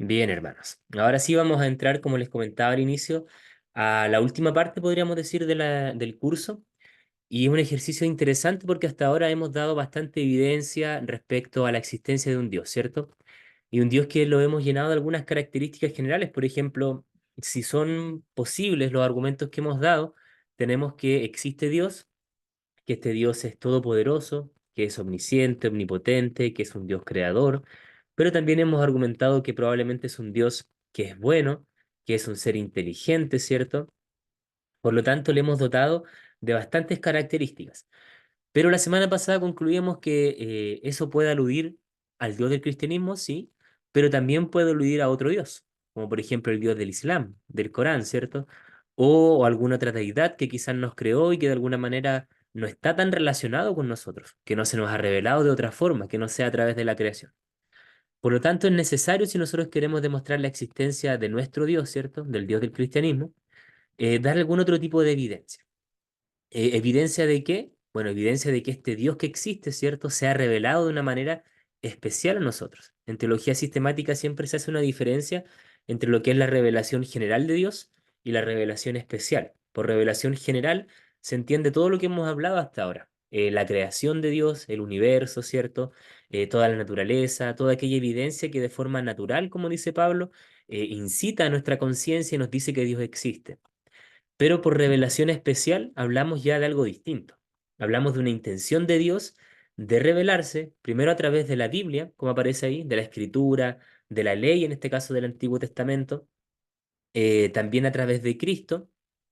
Bien, hermanos. Ahora sí vamos a entrar, como les comentaba al inicio, a la última parte, podríamos decir, del curso. Y es un ejercicio interesante porque hasta ahora hemos dado bastante evidencia respecto a la existencia de un Dios, ¿cierto? Y un Dios que lo hemos llenado de algunas características generales. Por ejemplo, si son posibles los argumentos que hemos dado, tenemos que existe Dios, que este Dios es todopoderoso, que es omnisciente, omnipotente, que es un Dios creador, pero también hemos argumentado que probablemente es un Dios que es bueno, que es un ser inteligente, ¿cierto? Por lo tanto, le hemos dotado de bastantes características. Pero la semana pasada concluíamos que eso puede aludir al Dios del cristianismo, sí, pero también puede aludir a otro Dios, como por ejemplo el Dios del Islam, del Corán, ¿cierto? O alguna otra deidad que quizás nos creó y que de alguna manera no está tan relacionado con nosotros, que no se nos ha revelado de otra forma, que no sea a través de la creación. Por lo tanto, es necesario, si nosotros queremos demostrar la existencia de nuestro Dios, ¿cierto? Del Dios del cristianismo, dar algún otro tipo de evidencia. ¿Evidencia de qué? Bueno, evidencia de que este Dios que existe, ¿cierto? Se ha revelado de una manera especial a nosotros. En teología sistemática siempre se hace una diferencia entre lo que es la revelación general de Dios y la revelación especial. Por revelación general se entiende todo lo que hemos hablado hasta ahora. La creación de Dios, el universo, ¿cierto? Toda la naturaleza, toda aquella evidencia que de forma natural, como dice Pablo, incita a nuestra conciencia y nos dice que Dios existe. Pero por revelación especial hablamos ya de algo distinto. Hablamos de una intención de Dios de revelarse, primero a través de la Biblia, como aparece ahí, de la Escritura, de la ley, en este caso del Antiguo Testamento, también a través de Cristo,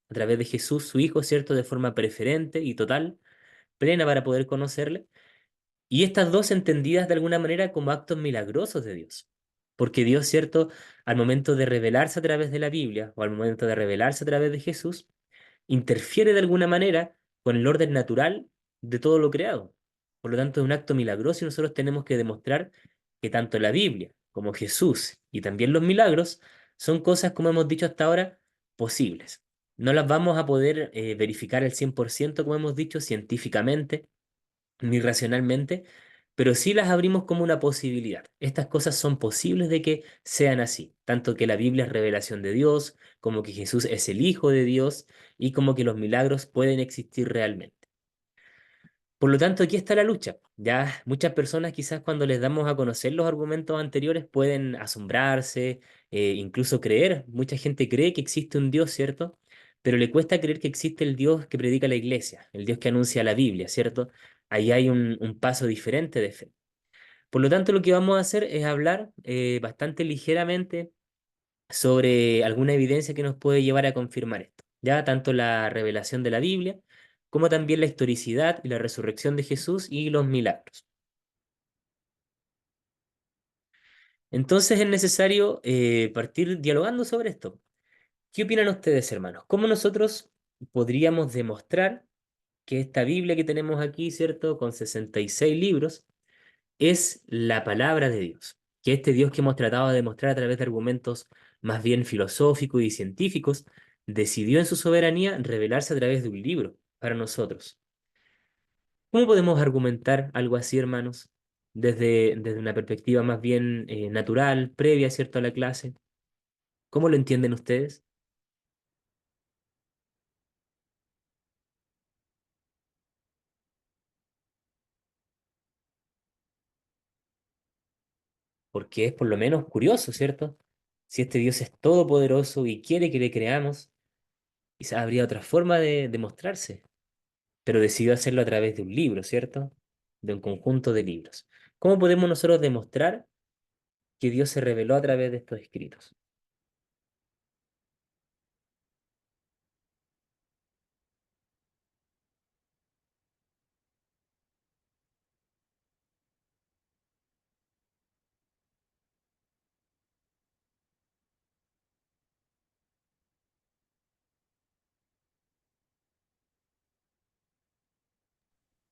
a través de Jesús, su Hijo, ¿cierto? De forma preferente y total, plena para poder conocerle. Y estas dos entendidas de alguna manera como actos milagrosos de Dios. Porque Dios, ¿cierto? Al momento de revelarse a través de la Biblia o al momento de revelarse a través de Jesús, interfiere de alguna manera con el orden natural de todo lo creado. Por lo tanto, es un acto milagroso y nosotros tenemos que demostrar que tanto la Biblia como Jesús y también los milagros son cosas, como hemos dicho hasta ahora, posibles. No las vamos a poder verificar al 100% como hemos dicho, científicamente ni racionalmente, pero sí las abrimos como una posibilidad. Estas cosas son posibles de que sean así, tanto que la Biblia es revelación de Dios, como que Jesús es el Hijo de Dios y como que los milagros pueden existir realmente. Por lo tanto, aquí está la lucha. Ya muchas personas quizás cuando les damos a conocer los argumentos anteriores pueden asombrarse, incluso creer. Mucha gente cree que existe un Dios, ¿cierto? Pero le cuesta creer que existe el Dios que predica la iglesia, el Dios que anuncia la Biblia, ¿cierto? Ahí hay un paso diferente de fe. Por lo tanto, lo que vamos a hacer es hablar bastante ligeramente sobre alguna evidencia que nos puede llevar a confirmar esto. Ya tanto la revelación de la Biblia como también la historicidad y la resurrección de Jesús y los milagros. Entonces es necesario partir dialogando sobre esto. ¿Qué opinan ustedes, hermanos? ¿Cómo nosotros podríamos demostrar que esta Biblia que tenemos aquí, ¿cierto? Con 66 libros, es la palabra de Dios? Que este Dios que hemos tratado de demostrar a través de argumentos más bien filosóficos y científicos, decidió en su soberanía revelarse a través de un libro para nosotros. ¿Cómo podemos argumentar algo así, hermanos? Desde una perspectiva más bien natural, previa, ¿cierto?, a la clase. ¿Cómo lo entienden ustedes? Porque es por lo menos curioso, ¿cierto? Si este Dios es todopoderoso y quiere que le creamos, quizás habría otra forma de demostrarse, pero decidió hacerlo a través de un libro, ¿cierto? De un conjunto de libros. ¿Cómo podemos nosotros demostrar que Dios se reveló a través de estos escritos?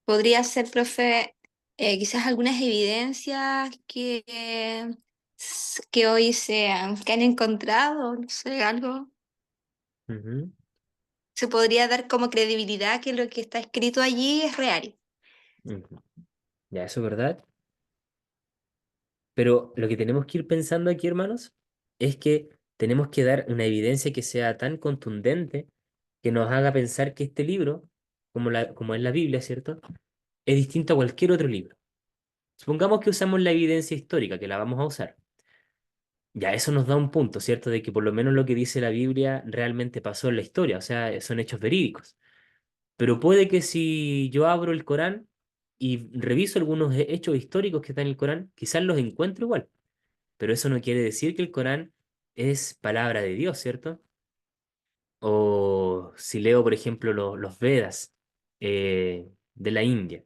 Podría ser, profe, quizás algunas evidencias que hoy que han encontrado, no sé, algo. Ujú, Se podría dar como credibilidad que lo que está escrito allí es real. ujú. Ya, eso es verdad. Pero lo que tenemos que ir pensando aquí, hermanos, es que tenemos que dar una evidencia que sea tan contundente que nos haga pensar que este libro, como es la Biblia, ¿cierto? Es distinto a cualquier otro libro. Supongamos que usamos la evidencia histórica, que la vamos a usar. Ya eso nos da un punto, ¿cierto? De que por lo menos lo que dice la Biblia realmente pasó en la historia, o sea, son hechos verídicos. Pero puede que si yo abro el Corán y reviso algunos hechos históricos que están en el Corán, quizás los encuentro igual. Pero eso no quiere decir que el Corán es palabra de Dios, ¿cierto? O si leo, por ejemplo, los Vedas de la India,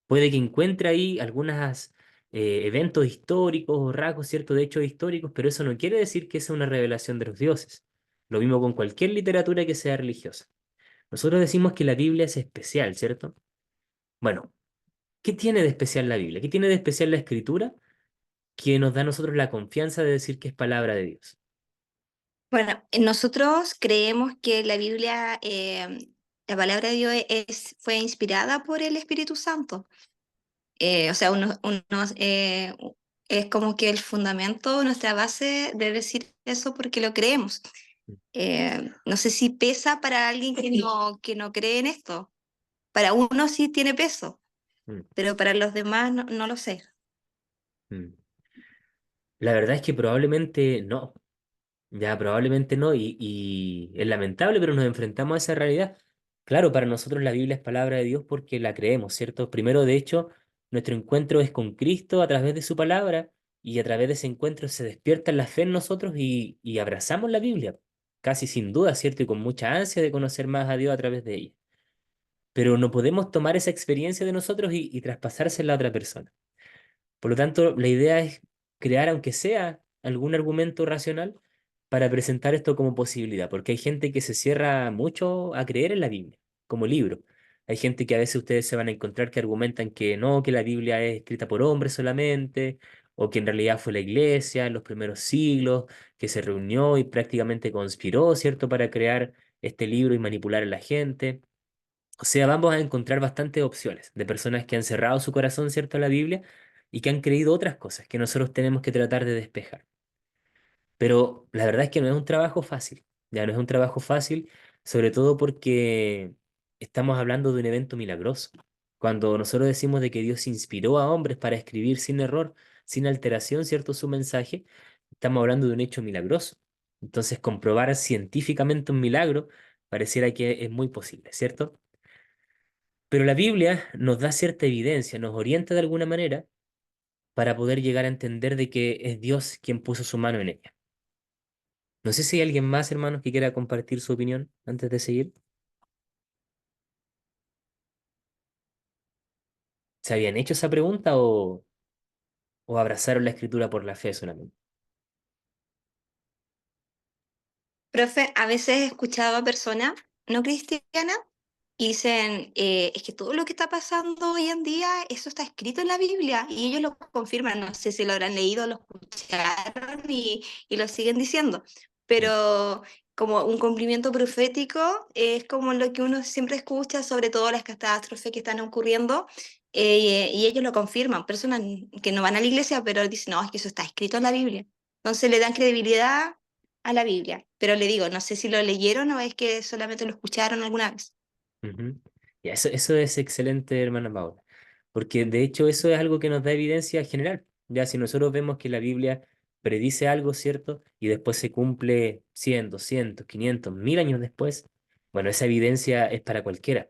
puede que encuentre ahí algunos eventos históricos o rasgos, ¿cierto? De hechos históricos, pero eso no quiere decir que sea una revelación de los dioses. Lo mismo con cualquier literatura que sea religiosa. Nosotros decimos que la Biblia es especial, ¿cierto? Bueno, ¿qué tiene de especial la Biblia? ¿Qué tiene de especial la Escritura que nos da a nosotros la confianza de decir que es palabra de Dios? Bueno, nosotros creemos que la Biblia, la palabra de Dios fue inspirada por el Espíritu Santo. O sea, es como que el fundamento, nuestra base de decir eso porque lo creemos. No sé si pesa para alguien que no cree en esto. Para uno sí tiene peso, Mm, pero para los demás no, no lo sé. mm. La verdad es que probablemente no. Ya, probablemente no, y es lamentable, pero nos enfrentamos a esa realidad. Claro, para nosotros la Biblia es palabra de Dios porque la creemos, ¿cierto? Primero, de hecho, nuestro encuentro es con Cristo a través de su palabra, y a través de ese encuentro se despierta la fe en nosotros y abrazamos la Biblia, casi sin duda, ¿cierto? Y con mucha ansia de conocer más a Dios a través de ella. Pero no podemos tomar esa experiencia de nosotros y traspasársela a otra persona. Por lo tanto, la idea es crear, aunque sea algún argumento racional, para presentar esto como posibilidad, porque hay gente que se cierra mucho a creer en la Biblia, como libro. Hay gente que a veces ustedes se van a encontrar que argumentan que no, que la Biblia es escrita por hombres solamente, o que en realidad fue la iglesia en los primeros siglos, que se reunió y prácticamente conspiró, ¿cierto?, para crear este libro y manipular a la gente. O sea, vamos a encontrar bastantes opciones de personas que han cerrado su corazón, ¿cierto?, a la Biblia y que han creído otras cosas que nosotros tenemos que tratar de despejar. Pero la verdad es que no es un trabajo fácil, ya no es un trabajo fácil, sobre todo porque estamos hablando de un evento milagroso. Cuando nosotros decimos de que Dios inspiró a hombres para escribir sin error, sin alteración, ¿cierto?, su mensaje, estamos hablando de un hecho milagroso. Entonces, comprobar científicamente un milagro pareciera que es muy posible, ¿cierto? Pero la Biblia nos da cierta evidencia, nos orienta de alguna manera para poder llegar a entender de que es Dios quien puso su mano en ella. No sé si hay alguien más, hermanos, que quiera compartir su opinión antes de seguir. ¿Se habían hecho esa pregunta o abrazaron la escritura por la fe solamente? Profe, a veces he escuchado a personas no cristianas y dicen, es que todo lo que está pasando hoy en día, eso está escrito en la Biblia y ellos lo confirman, no sé si lo habrán leído, lo escucharon y lo siguen diciendo, Mm, pero como un cumplimiento profético es como lo que uno siempre escucha, sobre todo las catástrofes que están ocurriendo, y ellos lo confirman, personas que no van a la iglesia, pero dicen, no, es que eso está escrito en la Biblia. Entonces le dan credibilidad a la Biblia, pero le digo, no sé si lo leyeron o es que solamente lo escucharon alguna vez. ujú. Ya, eso es excelente, hermana Paula, porque de hecho eso es algo que nos da evidencia general. Ya si nosotros vemos que la Biblia predice algo, ¿cierto? Y después se cumple 100, 200, 500, 1000 años después, bueno, esa evidencia es para cualquiera.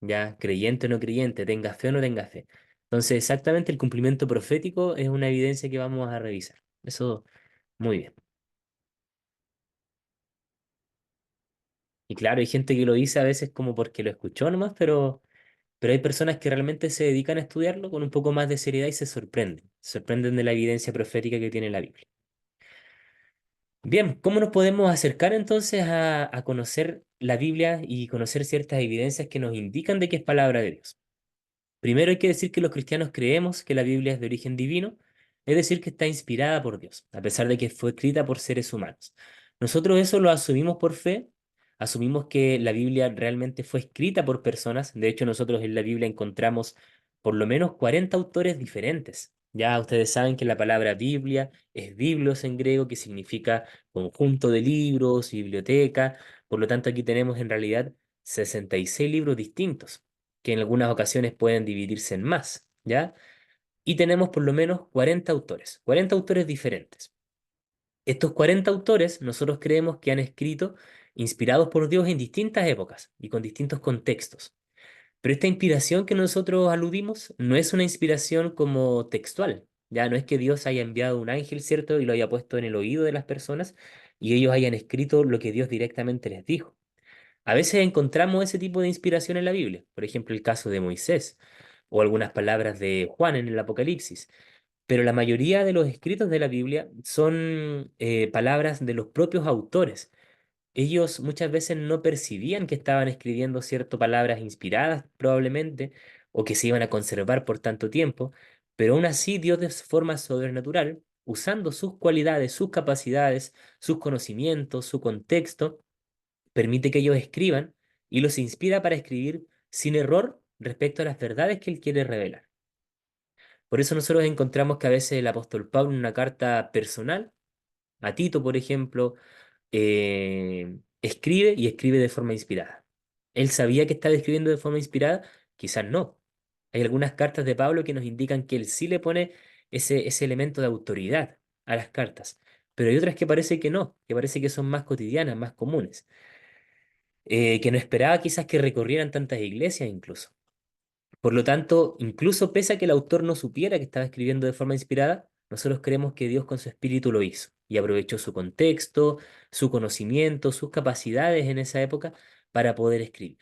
Ya, creyente o no creyente, tenga fe o no tenga fe. Entonces, exactamente el cumplimiento profético es una evidencia que vamos a revisar. Eso, muy bien. Y claro, hay gente que lo dice a veces como porque lo escuchó nomás, pero hay personas que realmente se dedican a estudiarlo con un poco más de seriedad y se sorprenden de la evidencia profética que tiene la Biblia. Bien, ¿cómo nos podemos acercar entonces a conocer la Biblia y conocer ciertas evidencias que nos indican de que es palabra de Dios? Primero hay que decir que los cristianos creemos que la Biblia es de origen divino, es decir, que está inspirada por Dios, a pesar de que fue escrita por seres humanos. Nosotros eso lo asumimos por fe, asumimos que la Biblia realmente fue escrita por personas, de hecho nosotros en la Biblia encontramos por lo menos 40 autores diferentes, Ya ustedes saben que la palabra Biblia es biblos en griego, que significa conjunto de libros, biblioteca. Por lo tanto, aquí tenemos en realidad 66 libros distintos, que en algunas ocasiones pueden dividirse en más, ¿ya? Y tenemos por lo menos 40 autores diferentes. Estos 40 autores nosotros creemos que han escrito inspirados por Dios en distintas épocas y con distintos contextos. Pero esta inspiración que nosotros aludimos no es una inspiración como textual. Ya no es que Dios haya enviado un ángel, ¿cierto? Y lo haya puesto en el oído de las personas y ellos hayan escrito lo que Dios directamente les dijo. A veces encontramos ese tipo de inspiración en la Biblia. Por ejemplo, el caso de Moisés o algunas palabras de Juan en el Apocalipsis. Pero la mayoría de los escritos de la Biblia son palabras de los propios autores. Ellos muchas veces no percibían que estaban escribiendo ciertas palabras inspiradas probablemente o que se iban a conservar por tanto tiempo, pero aún así Dios de forma sobrenatural, usando sus cualidades, sus capacidades, sus conocimientos, su contexto, permite que ellos escriban y los inspira para escribir sin error respecto a las verdades que Él quiere revelar. Por eso nosotros encontramos que a veces el apóstol Pablo en una carta personal, a Tito, por ejemplo, escribe y escribe de forma inspirada. ¿Él sabía que estaba escribiendo de forma inspirada? Quizás no. Hay algunas cartas de Pablo que nos indican que él sí le pone ese elemento de autoridad a las cartas, pero hay otras que parece que no, que parece que son más cotidianas, más comunes, que no esperaba quizás que recorrieran tantas iglesias incluso. Por lo tanto, incluso pese a que el autor no supiera que estaba escribiendo de forma inspirada, nosotros creemos que Dios con su espíritu lo hizo y aprovechó su contexto, su conocimiento, sus capacidades en esa época para poder escribir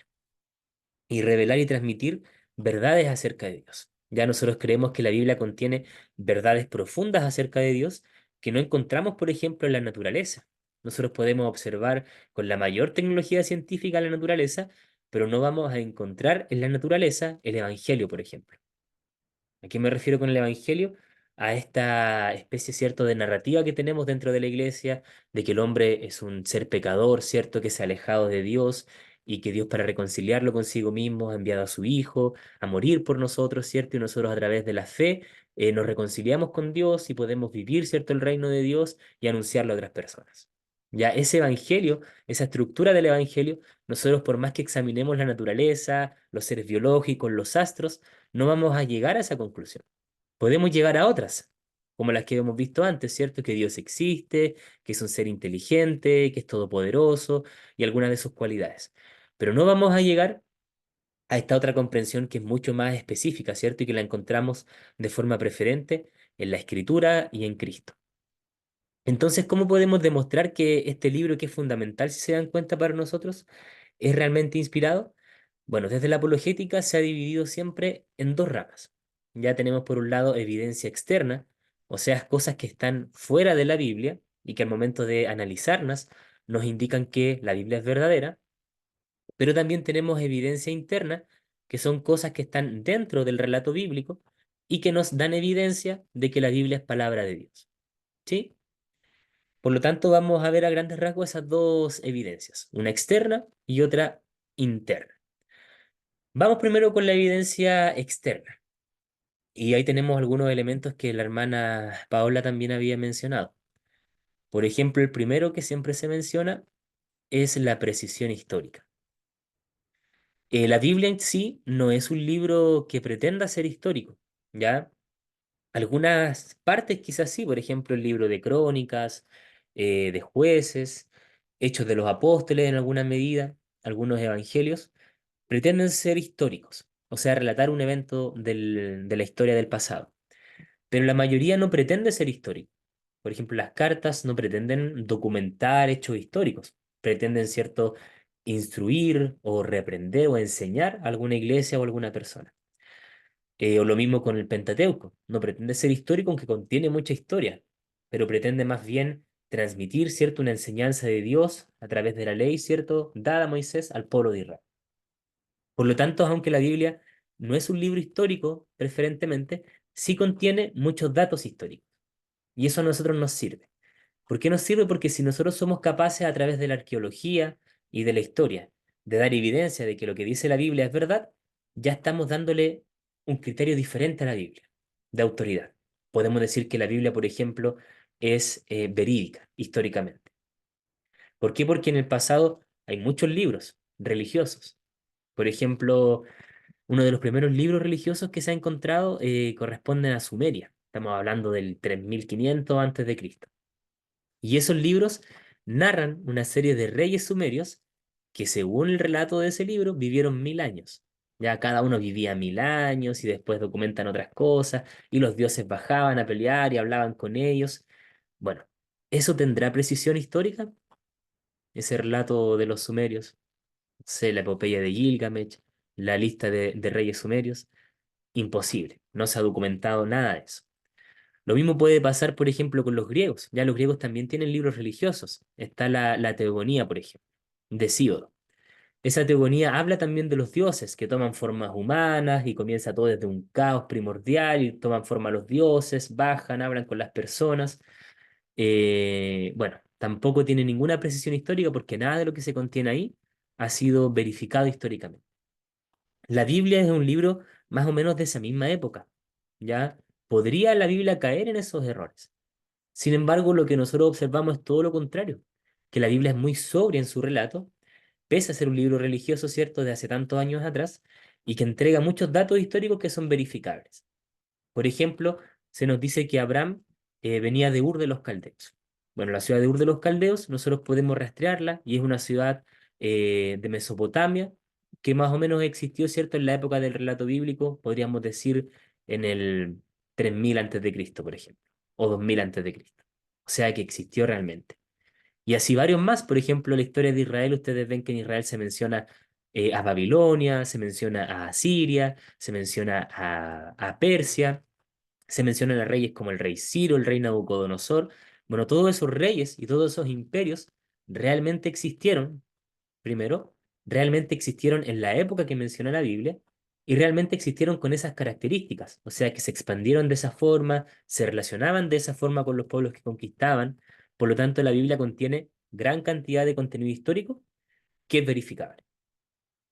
y revelar y transmitir verdades acerca de Dios. Ya nosotros creemos que la Biblia contiene verdades profundas acerca de Dios que no encontramos, por ejemplo, en la naturaleza. Nosotros podemos observar con la mayor tecnología científica la naturaleza, pero no vamos a encontrar en la naturaleza el Evangelio, por ejemplo. ¿A qué me refiero con el Evangelio? A esta especie, ¿cierto?, de narrativa que tenemos dentro de la iglesia, de que el hombre es un ser pecador, ¿cierto?, que se ha alejado de Dios y que Dios para reconciliarlo consigo mismo ha enviado a su Hijo a morir por nosotros, ¿cierto? Y nosotros a través de la fe nos reconciliamos con Dios y podemos vivir, ¿cierto?, el reino de Dios y anunciarlo a otras personas. Ya ese evangelio, esa estructura del evangelio, nosotros por más que examinemos la naturaleza, los seres biológicos, los astros, no vamos a llegar a esa conclusión. Podemos llegar a otras, como las que hemos visto antes, ¿cierto? Que Dios existe, que es un ser inteligente, que es todopoderoso y algunas de sus cualidades. Pero no vamos a llegar a esta otra comprensión que es mucho más específica, ¿cierto? Y que la encontramos de forma preferente en la Escritura y en Cristo. Entonces, ¿cómo podemos demostrar que este libro, que es fundamental si se dan cuenta para nosotros, es realmente inspirado? Bueno, desde la apologética se ha dividido siempre en dos ramas. Ya tenemos por un lado evidencia externa, o sea, cosas que están fuera de la Biblia y que al momento de analizarlas nos indican que la Biblia es verdadera, pero también tenemos evidencia interna, que son cosas que están dentro del relato bíblico y que nos dan evidencia de que la Biblia es palabra de Dios. ¿Sí? Por lo tanto, vamos a ver a grandes rasgos esas dos evidencias, una externa y otra interna. Vamos primero con la evidencia externa. Y ahí tenemos algunos elementos que la hermana Paola también había mencionado. Por ejemplo, el primero que siempre se menciona es la precisión histórica. La Biblia en sí no es un libro que pretenda ser histórico, ¿ya? Algunas partes quizás sí, por ejemplo, el libro de Crónicas, de Jueces, Hechos de los Apóstoles en alguna medida, algunos evangelios, pretenden ser históricos, o sea, relatar un evento de la historia del pasado. Pero la mayoría no pretende ser histórico. Por ejemplo, las cartas no pretenden documentar hechos históricos, pretenden, cierto, instruir o reprender o enseñar a alguna iglesia o alguna persona. O lo mismo con el Pentateuco. No pretende ser histórico, aunque contiene mucha historia, pero pretende más bien transmitir, ¿cierto?, una enseñanza de Dios a través de la ley, ¿cierto?, dada a Moisés al pueblo de Israel. Por lo tanto, aunque la Biblia no es un libro histórico, preferentemente, sí contiene muchos datos históricos. Y eso a nosotros nos sirve. ¿Por qué nos sirve? Porque si nosotros somos capaces a través de la arqueología y de la historia de dar evidencia de que lo que dice la Biblia es verdad, ya estamos dándole un criterio diferente a la Biblia, de autoridad. Podemos decir que la Biblia, por ejemplo, es verídica históricamente. ¿Por qué? Porque en el pasado hay muchos libros religiosos. Por ejemplo, uno de los primeros libros religiosos que se ha encontrado corresponden a Sumeria. Estamos hablando del 3500 antes de Cristo. Y esos libros narran una serie de reyes sumerios que, según el relato de ese libro, vivieron 1000 años. Ya cada uno vivía 1000 años y después documentan otras cosas y los dioses bajaban a pelear y hablaban con ellos. Bueno, ¿eso tendrá precisión histórica? Ese relato de los sumerios, sé, la epopeya de Gilgamesh, la lista de reyes sumerios, imposible, no se ha documentado nada de eso. Lo mismo puede pasar, por ejemplo, con los griegos. Ya los griegos también tienen libros religiosos. Está la Teogonía, por ejemplo, de Hesíodo. Esa teogonía habla también de los dioses que toman formas humanas y comienza todo desde un caos primordial y toman forma los dioses, bajan, hablan con las personas. Bueno, tampoco tiene ninguna precisión histórica porque nada de lo que se contiene ahí ha sido verificado históricamente. La Biblia es un libro más o menos de esa misma época, ¿ya? ¿Podría la Biblia caer en esos errores? Sin embargo, lo que nosotros observamos es todo lo contrario, que la Biblia es muy sobria en su relato, pese a ser un libro religioso, ¿cierto?, de hace tantos años atrás, y que entrega muchos datos históricos que son verificables. Por ejemplo, se nos dice que Abraham venía de Ur de los Caldeos. Bueno, la ciudad de Ur de los Caldeos, nosotros podemos rastrearla y es una ciudad de Mesopotamia que más o menos existió, ¿cierto?, en la época del relato bíblico, podríamos decir en el 3000 antes de Cristo, por ejemplo, o 2000 antes de Cristo. O sea que existió realmente. Y así varios más, por ejemplo, la historia de Israel, ustedes ven que en Israel se menciona a Babilonia, se menciona a Asiria, se menciona a Persia, se mencionan a reyes como el rey Ciro, el rey Nabucodonosor. Bueno, todos esos reyes y todos esos imperios realmente existieron, primero, realmente existieron en la época que menciona la Biblia y realmente existieron con esas características, o sea, que se expandieron de esa forma, se relacionaban de esa forma con los pueblos que conquistaban. Por lo tanto, la Biblia contiene gran cantidad de contenido histórico que es verificable.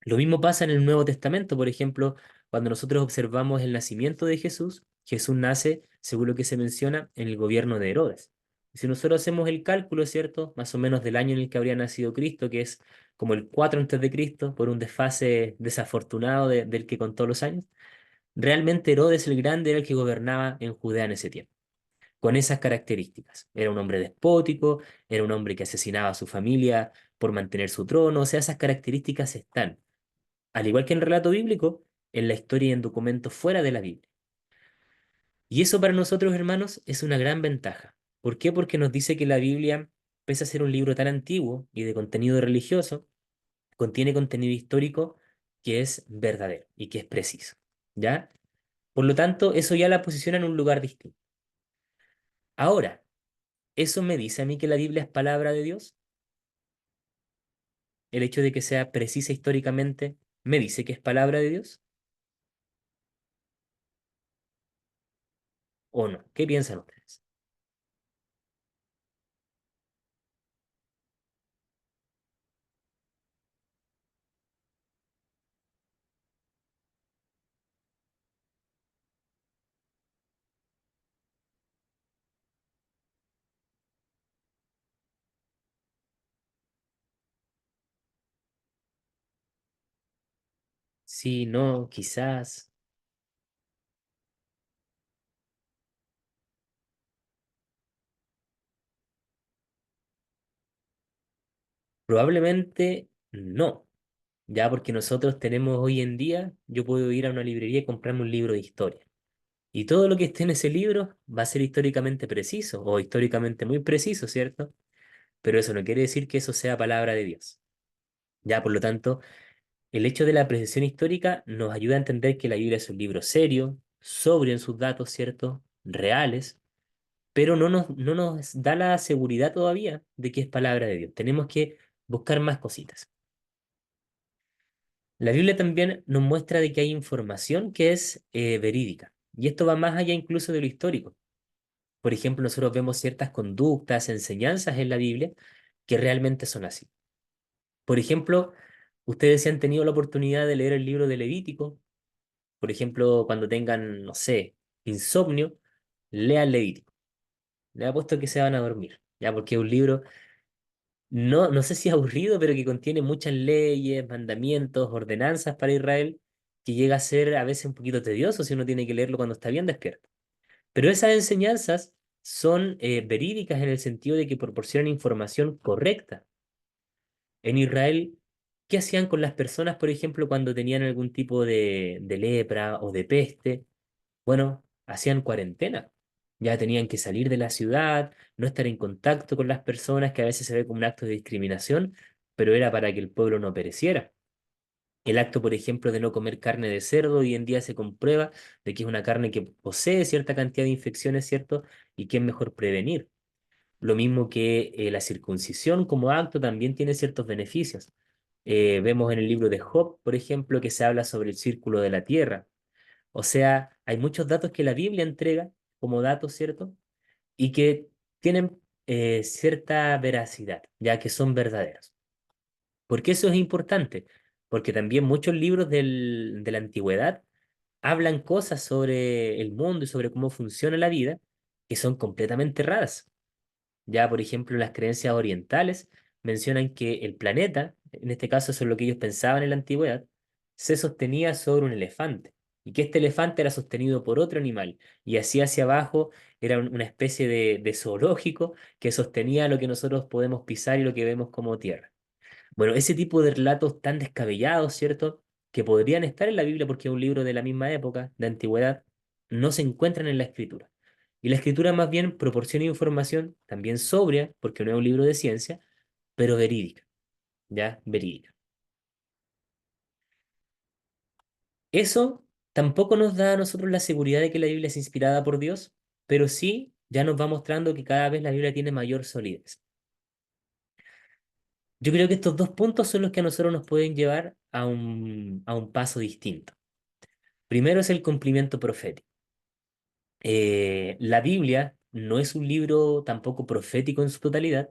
Lo mismo pasa en el Nuevo Testamento, por ejemplo, cuando nosotros observamos el nacimiento de Jesús, Jesús nace, según lo que se menciona, en el gobierno de Herodes. Y si nosotros hacemos el cálculo, ¿cierto? Más o menos del año en el que habría nacido Cristo, que es como el 4 antes de Cristo, por un desfase desafortunado del que contó los años, realmente Herodes el Grande era el que gobernaba en Judea en ese tiempo, con esas características. Era un hombre despótico, era un hombre que asesinaba a su familia por mantener su trono, o sea, esas características están al igual que en el relato bíblico, en la historia y en documentos fuera de la Biblia. Y eso para nosotros, hermanos, es una gran ventaja. ¿Por qué? Porque nos dice que la Biblia, pese a ser un libro tan antiguo y de contenido religioso, contiene contenido histórico que es verdadero y que es preciso. ¿Ya? Por lo tanto, eso ya la posiciona en un lugar distinto. Ahora, ¿eso me dice a mí que la Biblia es palabra de Dios? ¿El hecho de que sea precisa históricamente me dice que es palabra de Dios? ¿O no? ¿Qué piensan ustedes? Sí, no, quizás. Probablemente no, ya porque nosotros tenemos hoy en día, yo puedo ir a una librería y comprarme un libro de historia. Y todo lo que esté en ese libro va a ser históricamente preciso o históricamente muy preciso, ¿cierto? Pero eso no quiere decir que eso sea palabra de Dios. Ya, por lo tanto, el hecho de la precisión histórica nos ayuda a entender que la Biblia es un libro serio, sobrio en sus datos, ¿cierto? Reales, pero no nos da la seguridad todavía de que es palabra de Dios. Tenemos que buscar más cositas. La Biblia también nos muestra de que hay información que es verídica. Y esto va más allá incluso de lo histórico. Por ejemplo, nosotros vemos ciertas conductas, enseñanzas en la Biblia que realmente son así. Por ejemplo, ustedes si han tenido la oportunidad de leer el libro de Levítico, por ejemplo, cuando tengan, no sé, insomnio, lean Levítico. Le apuesto que se van a dormir, ya, porque es un libro, no sé si aburrido, pero que contiene muchas leyes, mandamientos, ordenanzas para Israel, que llega a ser a veces un poquito tedioso si uno tiene que leerlo cuando está bien despierto. Pero esas enseñanzas son verídicas en el sentido de que proporcionan información correcta. En Israel, ¿qué hacían con las personas, por ejemplo, cuando tenían algún tipo de lepra o de peste? Bueno, hacían cuarentena. Ya tenían que salir de la ciudad, no estar en contacto con las personas, que a veces se ve como un acto de discriminación, pero era para que el pueblo no pereciera. El acto, por ejemplo, de no comer carne de cerdo, hoy en día se comprueba de que es una carne que posee cierta cantidad de infecciones, ¿cierto? Y que es mejor prevenir. Lo mismo que la circuncisión como acto también tiene ciertos beneficios. Vemos en el libro de Job, por ejemplo, que se habla sobre el círculo de la tierra. O sea, hay muchos datos que la Biblia entrega como datos, ¿cierto? Y que tienen cierta veracidad, ya que son verdaderos. ¿Por qué eso es importante? Porque también muchos libros de la antigüedad hablan cosas sobre el mundo y sobre cómo funciona la vida que son completamente raras. Ya, por ejemplo, las creencias orientales mencionan que el planeta, en este caso eso es lo que ellos pensaban en la antigüedad, se sostenía sobre un elefante y que este elefante era sostenido por otro animal y así hacia abajo era una especie de zoológico que sostenía lo que nosotros podemos pisar y lo que vemos como tierra. Bueno, ese tipo de relatos tan descabellados, ¿cierto? Que podrían estar en la Biblia porque es un libro de la misma época, de antigüedad, no se encuentran en la escritura. Y la escritura más bien proporciona información también sobria, porque no es un libro de ciencia, pero verídica, ¿ya? Verídica. Eso tampoco nos da a nosotros la seguridad de que la Biblia es inspirada por Dios, pero sí ya nos va mostrando que cada vez la Biblia tiene mayor solidez. Yo creo que estos dos puntos son los que a nosotros nos pueden llevar a un paso distinto. Primero es el cumplimiento profético. La Biblia no es un libro tampoco profético en su totalidad.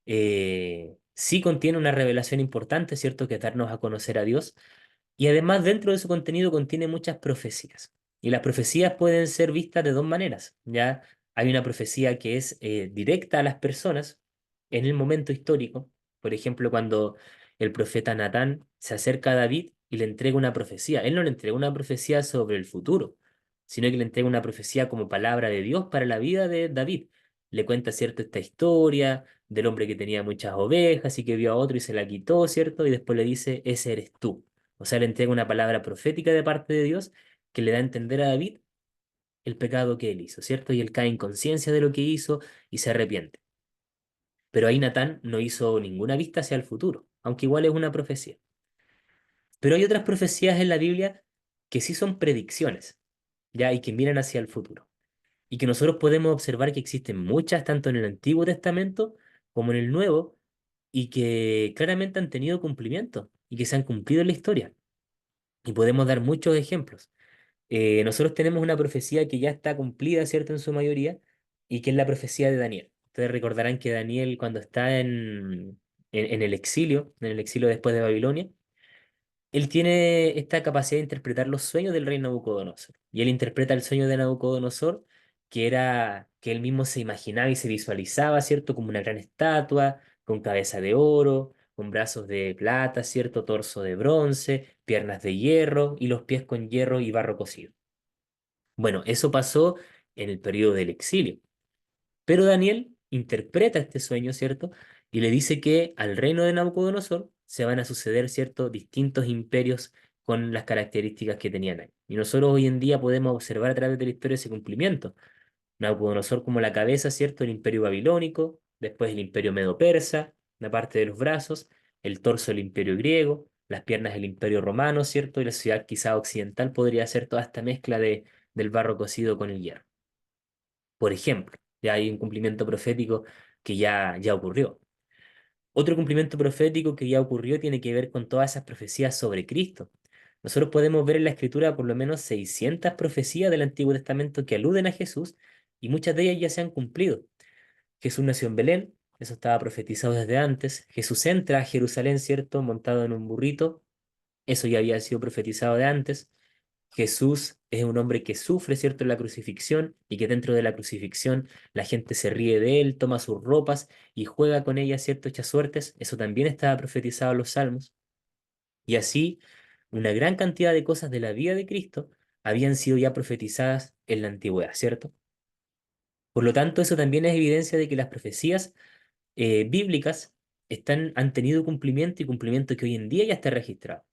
Sí contiene una revelación importante, ¿cierto? Que es darnos a conocer a Dios. Y además dentro de su contenido contiene muchas profecías. Y las profecías pueden ser vistas de dos maneras. Ya hay una profecía que es directa a las personas en el momento histórico. Por ejemplo, cuando el profeta Natán se acerca a David y le entrega una profecía. Él no le entrega una profecía sobre el futuro, sino que le entrega una profecía como palabra de Dios para la vida de David. Le cuenta, ¿cierto?, esta historia del hombre que tenía muchas ovejas y que vio a otro y se la quitó, ¿cierto? Y después le dice, ese eres tú. O sea, le entrega una palabra profética de parte de Dios que le da a entender a David el pecado que él hizo, ¿cierto? Y él cae en conciencia de lo que hizo y se arrepiente. Pero ahí Natán no hizo ninguna vista hacia el futuro, aunque igual es una profecía. Pero hay otras profecías en la Biblia que sí son predicciones, ¿ya? Y que miran hacia el futuro. Y que nosotros podemos observar que existen muchas, tanto en el Antiguo Testamento como en el Nuevo, y que claramente han tenido cumplimiento y que se han cumplido en la historia. Y podemos dar muchos ejemplos. Nosotros tenemos una profecía que ya está cumplida, ¿cierto? En su mayoría, y que es la profecía de Daniel. Ustedes recordarán que Daniel, cuando está en el exilio después de Babilonia, él tiene esta capacidad de interpretar los sueños del rey Nabucodonosor. Y él interpreta el sueño de Nabucodonosor, que era que él mismo se imaginaba y se visualizaba, ¿cierto? Como una gran estatua, con cabeza de oro, con brazos de plata, ¿cierto? Torso de bronce, piernas de hierro y los pies con hierro y barro cocido. Bueno, eso pasó en el periodo del exilio. Pero Daniel interpreta este sueño, ¿cierto? Y le dice que al reino de Nabucodonosor se van a suceder, ¿cierto?, distintos imperios con las características que tenían ahí. Y nosotros hoy en día podemos observar a través de la historia ese cumplimiento. Nabucodonosor como la cabeza, ¿cierto?, el imperio babilónico, después el imperio medo-persa, la parte de los brazos, el torso del imperio griego, las piernas del imperio romano, ¿cierto? Y la ciudad quizá occidental podría ser toda esta mezcla del barro cocido con el hierro. Por ejemplo, ya hay un cumplimiento profético que ya ocurrió. Otro cumplimiento profético que ya ocurrió tiene que ver con todas esas profecías sobre Cristo. Nosotros podemos ver en la Escritura por lo menos 600 profecías del Antiguo Testamento que aluden a Jesús y muchas de ellas ya se han cumplido. Jesús nació en Belén, eso estaba profetizado desde antes. Jesús entra a Jerusalén, ¿cierto? Montado en un burrito, eso ya había sido profetizado de antes. Jesús es un hombre que sufre, ¿cierto?, en la crucifixión y que dentro de la crucifixión la gente se ríe de él, toma sus ropas y juega con ellas, ¿cierto?, echa suertes. Eso también estaba profetizado en los Salmos. Y así, una gran cantidad de cosas de la vida de Cristo habían sido ya profetizadas en la antigüedad, ¿cierto? Por lo tanto, eso también es evidencia de que las profecías bíblicas han tenido cumplimiento y cumplimiento que hoy en día ya está registrado.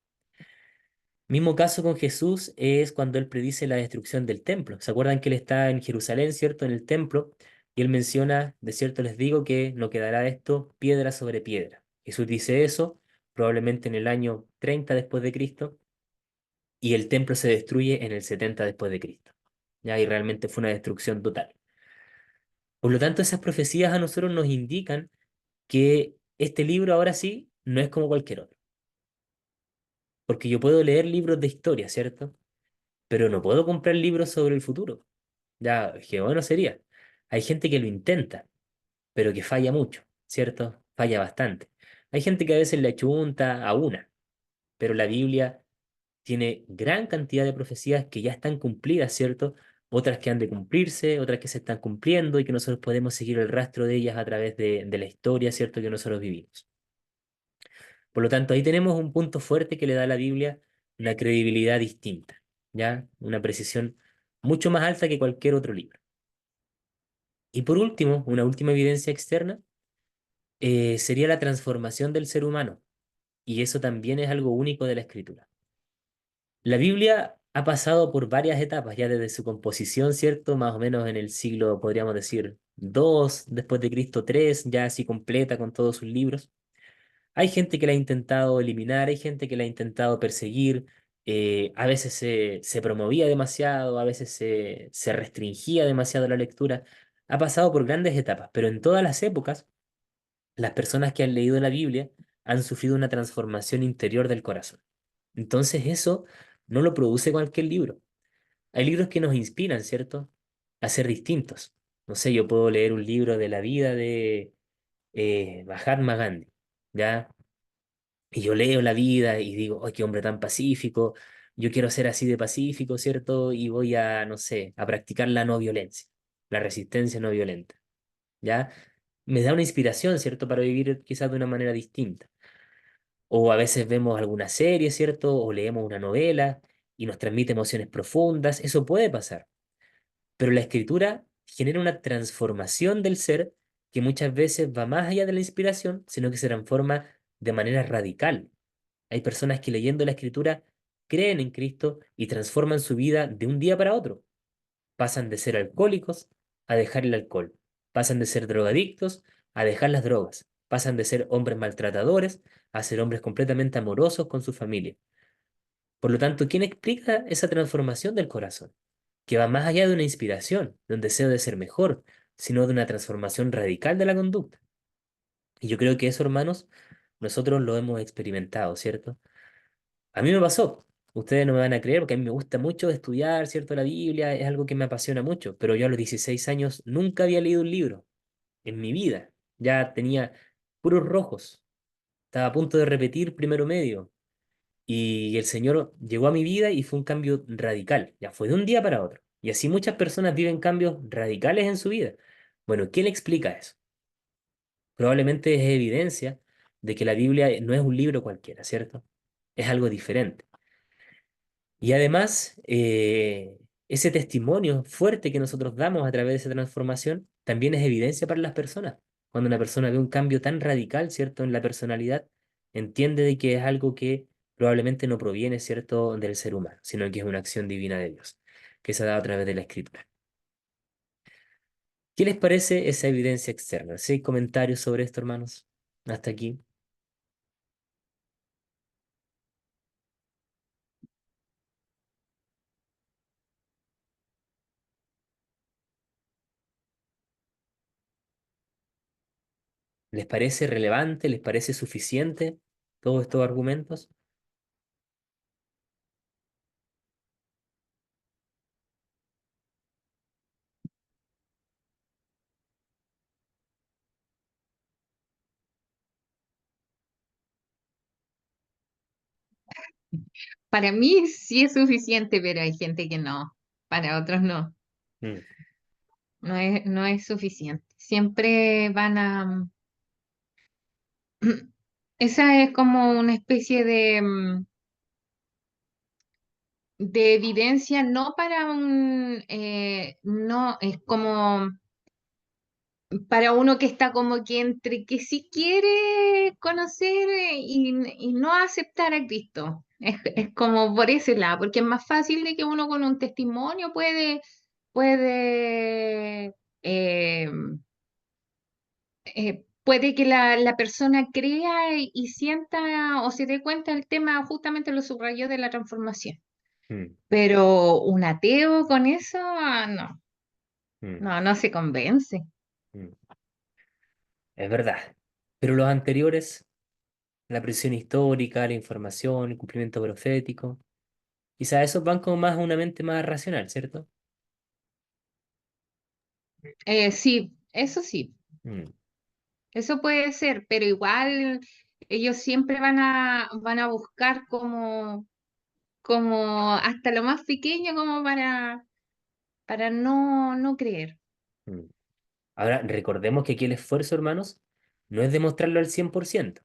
Mismo caso con Jesús es cuando él predice la destrucción del templo. ¿Se acuerdan que él está en Jerusalén, cierto, en el templo? Y él menciona, de cierto les digo que no quedará de esto piedra sobre piedra. Jesús dice eso probablemente en el año 30 después de Cristo y el templo se destruye en el 70 después de Cristo. Ya, y realmente fue una destrucción total. Por lo tanto, esas profecías a nosotros nos indican que este libro ahora sí no es como cualquier otro. Porque yo puedo leer libros de historia, ¿cierto? Pero no puedo comprar libros sobre el futuro. Ya, qué bueno sería. Hay gente que lo intenta, pero que falla mucho, ¿cierto? Falla bastante. Hay gente que a veces le achunta a una, pero la Biblia tiene gran cantidad de profecías que ya están cumplidas, ¿cierto? Otras que han de cumplirse, otras que se están cumpliendo y que nosotros podemos seguir el rastro de ellas a través de la historia, ¿cierto? Que nosotros vivimos. Por lo tanto, ahí tenemos un punto fuerte que le da a la Biblia una credibilidad distinta, ¿ya? Una precisión mucho más alta que cualquier otro libro. Y por último, una última evidencia externa sería la transformación del ser humano. Y eso también es algo único de la escritura. La Biblia ha pasado por varias etapas, ya desde su composición, ¿cierto? Más o menos en el siglo, podríamos decir, 2 después de Cristo, 3 ya así completa con todos sus libros. Hay gente que la ha intentado eliminar, hay gente que la ha intentado perseguir, a veces se promovía demasiado, a veces se restringía demasiado la lectura. Ha pasado por grandes etapas, pero en todas las épocas, las personas que han leído la Biblia han sufrido una transformación interior del corazón. Entonces eso no lo produce cualquier libro. Hay libros que nos inspiran, ¿cierto? A ser distintos. No sé, yo puedo leer un libro de la vida de Mahatma Gandhi, ¿ya? Y yo leo la vida y digo, ¡ay, qué hombre tan pacífico! Yo quiero ser así de pacífico, ¿cierto? Y voy a, no sé, a practicar la no violencia, la resistencia no violenta, ¿ya? Me da una inspiración, ¿cierto? Para vivir quizás de una manera distinta. O a veces vemos alguna serie, ¿cierto? O leemos una novela y nos transmite emociones profundas. Eso puede pasar. Pero la escritura genera una transformación del ser que muchas veces va más allá de la inspiración, sino que se transforma de manera radical. Hay personas que leyendo la escritura creen en Cristo y transforman su vida de un día para otro. Pasan de ser alcohólicos a dejar el alcohol. Pasan de ser drogadictos a dejar las drogas. Pasan de ser hombres maltratadores a ser hombres completamente amorosos con su familia. Por lo tanto, ¿quién explica esa transformación del corazón? Que va más allá de una inspiración, de un deseo de ser mejor, sino de una transformación radical de la conducta. Y yo creo que eso, hermanos, nosotros lo hemos experimentado, ¿cierto? A mí me pasó. Ustedes no me van a creer porque a mí me gusta mucho estudiar, ¿cierto? La Biblia es algo que me apasiona mucho, pero yo a los 16 años nunca había leído un libro en mi vida. Ya tenía puros rojos. Estaba a punto de repetir primero medio. Y el Señor llegó a mi vida y fue un cambio radical. Ya fue de un día para otro. Y así muchas personas viven cambios radicales en su vida. Bueno, ¿qué le explica eso? Probablemente es evidencia de que la Biblia no es un libro cualquiera, ¿cierto? Es algo diferente. Y además, ese testimonio fuerte que nosotros damos a través de esa transformación también es evidencia para las personas. Cuando una persona ve un cambio tan radical, ¿cierto?, en la personalidad, entiende de que es algo que probablemente no proviene, ¿cierto?, del ser humano, sino que es una acción divina de Dios, que se ha dado a través de la Escritura. ¿Qué les parece esa evidencia externa? ¿Sí hay comentarios sobre esto, hermanos? Hasta aquí. ¿Les parece relevante? ¿Les parece suficiente todos estos argumentos? Para mí sí es suficiente, pero hay gente que no. Para otros no. Mm, No es suficiente. Siempre van a... Esa es como una especie de evidencia, no para no, es como para uno que está como que entre que sí quiere conocer y no aceptar a Cristo. Es como por ese lado, porque es más fácil de que uno con un testimonio puede, eh, puede que la persona crea y sienta o se dé cuenta del tema, justamente lo subrayó de la transformación. mm, Pero un ateo con eso, no, mm, no se convence. mm. Es verdad. Pero los anteriores, la presión histórica, la información, el cumplimiento profético, quizás esos van como más a una mente más racional, ¿cierto? Sí, eso sí, Mm, eso puede ser, pero igual ellos siempre van a buscar como hasta lo más pequeño como para no creer. mm. Ahora, recordemos que aquí el esfuerzo, hermanos, no es demostrarlo al 100%,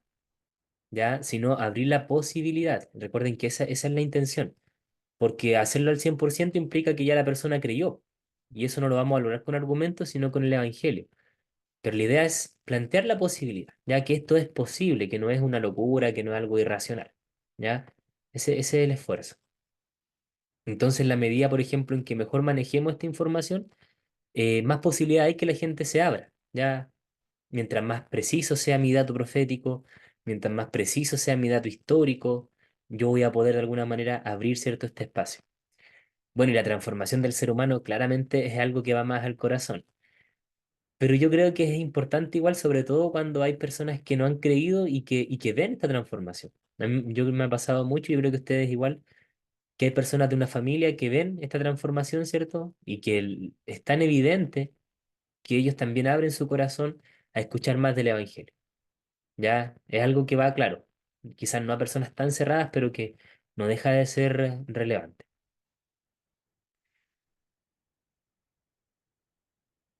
¿ya? Sino abrir la posibilidad. Recuerden que esa es la intención, porque hacerlo al 100% implica que ya la persona creyó, y eso no lo vamos a lograr con argumentos, sino con el Evangelio. Pero la idea es plantear la posibilidad, ya que esto es posible, que no es una locura, que no es algo irracional, ¿ya? Ese es el esfuerzo. Entonces, en la medida, por ejemplo, en que mejor manejemos esta información, más posibilidad hay que la gente se abra, ¿ya? Mientras más preciso sea mi dato profético, mientras más preciso sea mi dato histórico, yo voy a poder de alguna manera abrir cierto este espacio. Bueno, y la transformación del ser humano claramente es algo que va más al corazón. Pero yo creo que es importante igual, sobre todo cuando hay personas que no han creído y que ven esta transformación. Yo me ha pasado mucho, y yo creo que ustedes igual, que hay personas de una familia que ven esta transformación, ¿cierto? Y que es tan evidente que ellos también abren su corazón a escuchar más del Evangelio. Ya es algo que va claro, quizás no a personas tan cerradas, pero que no deja de ser relevante.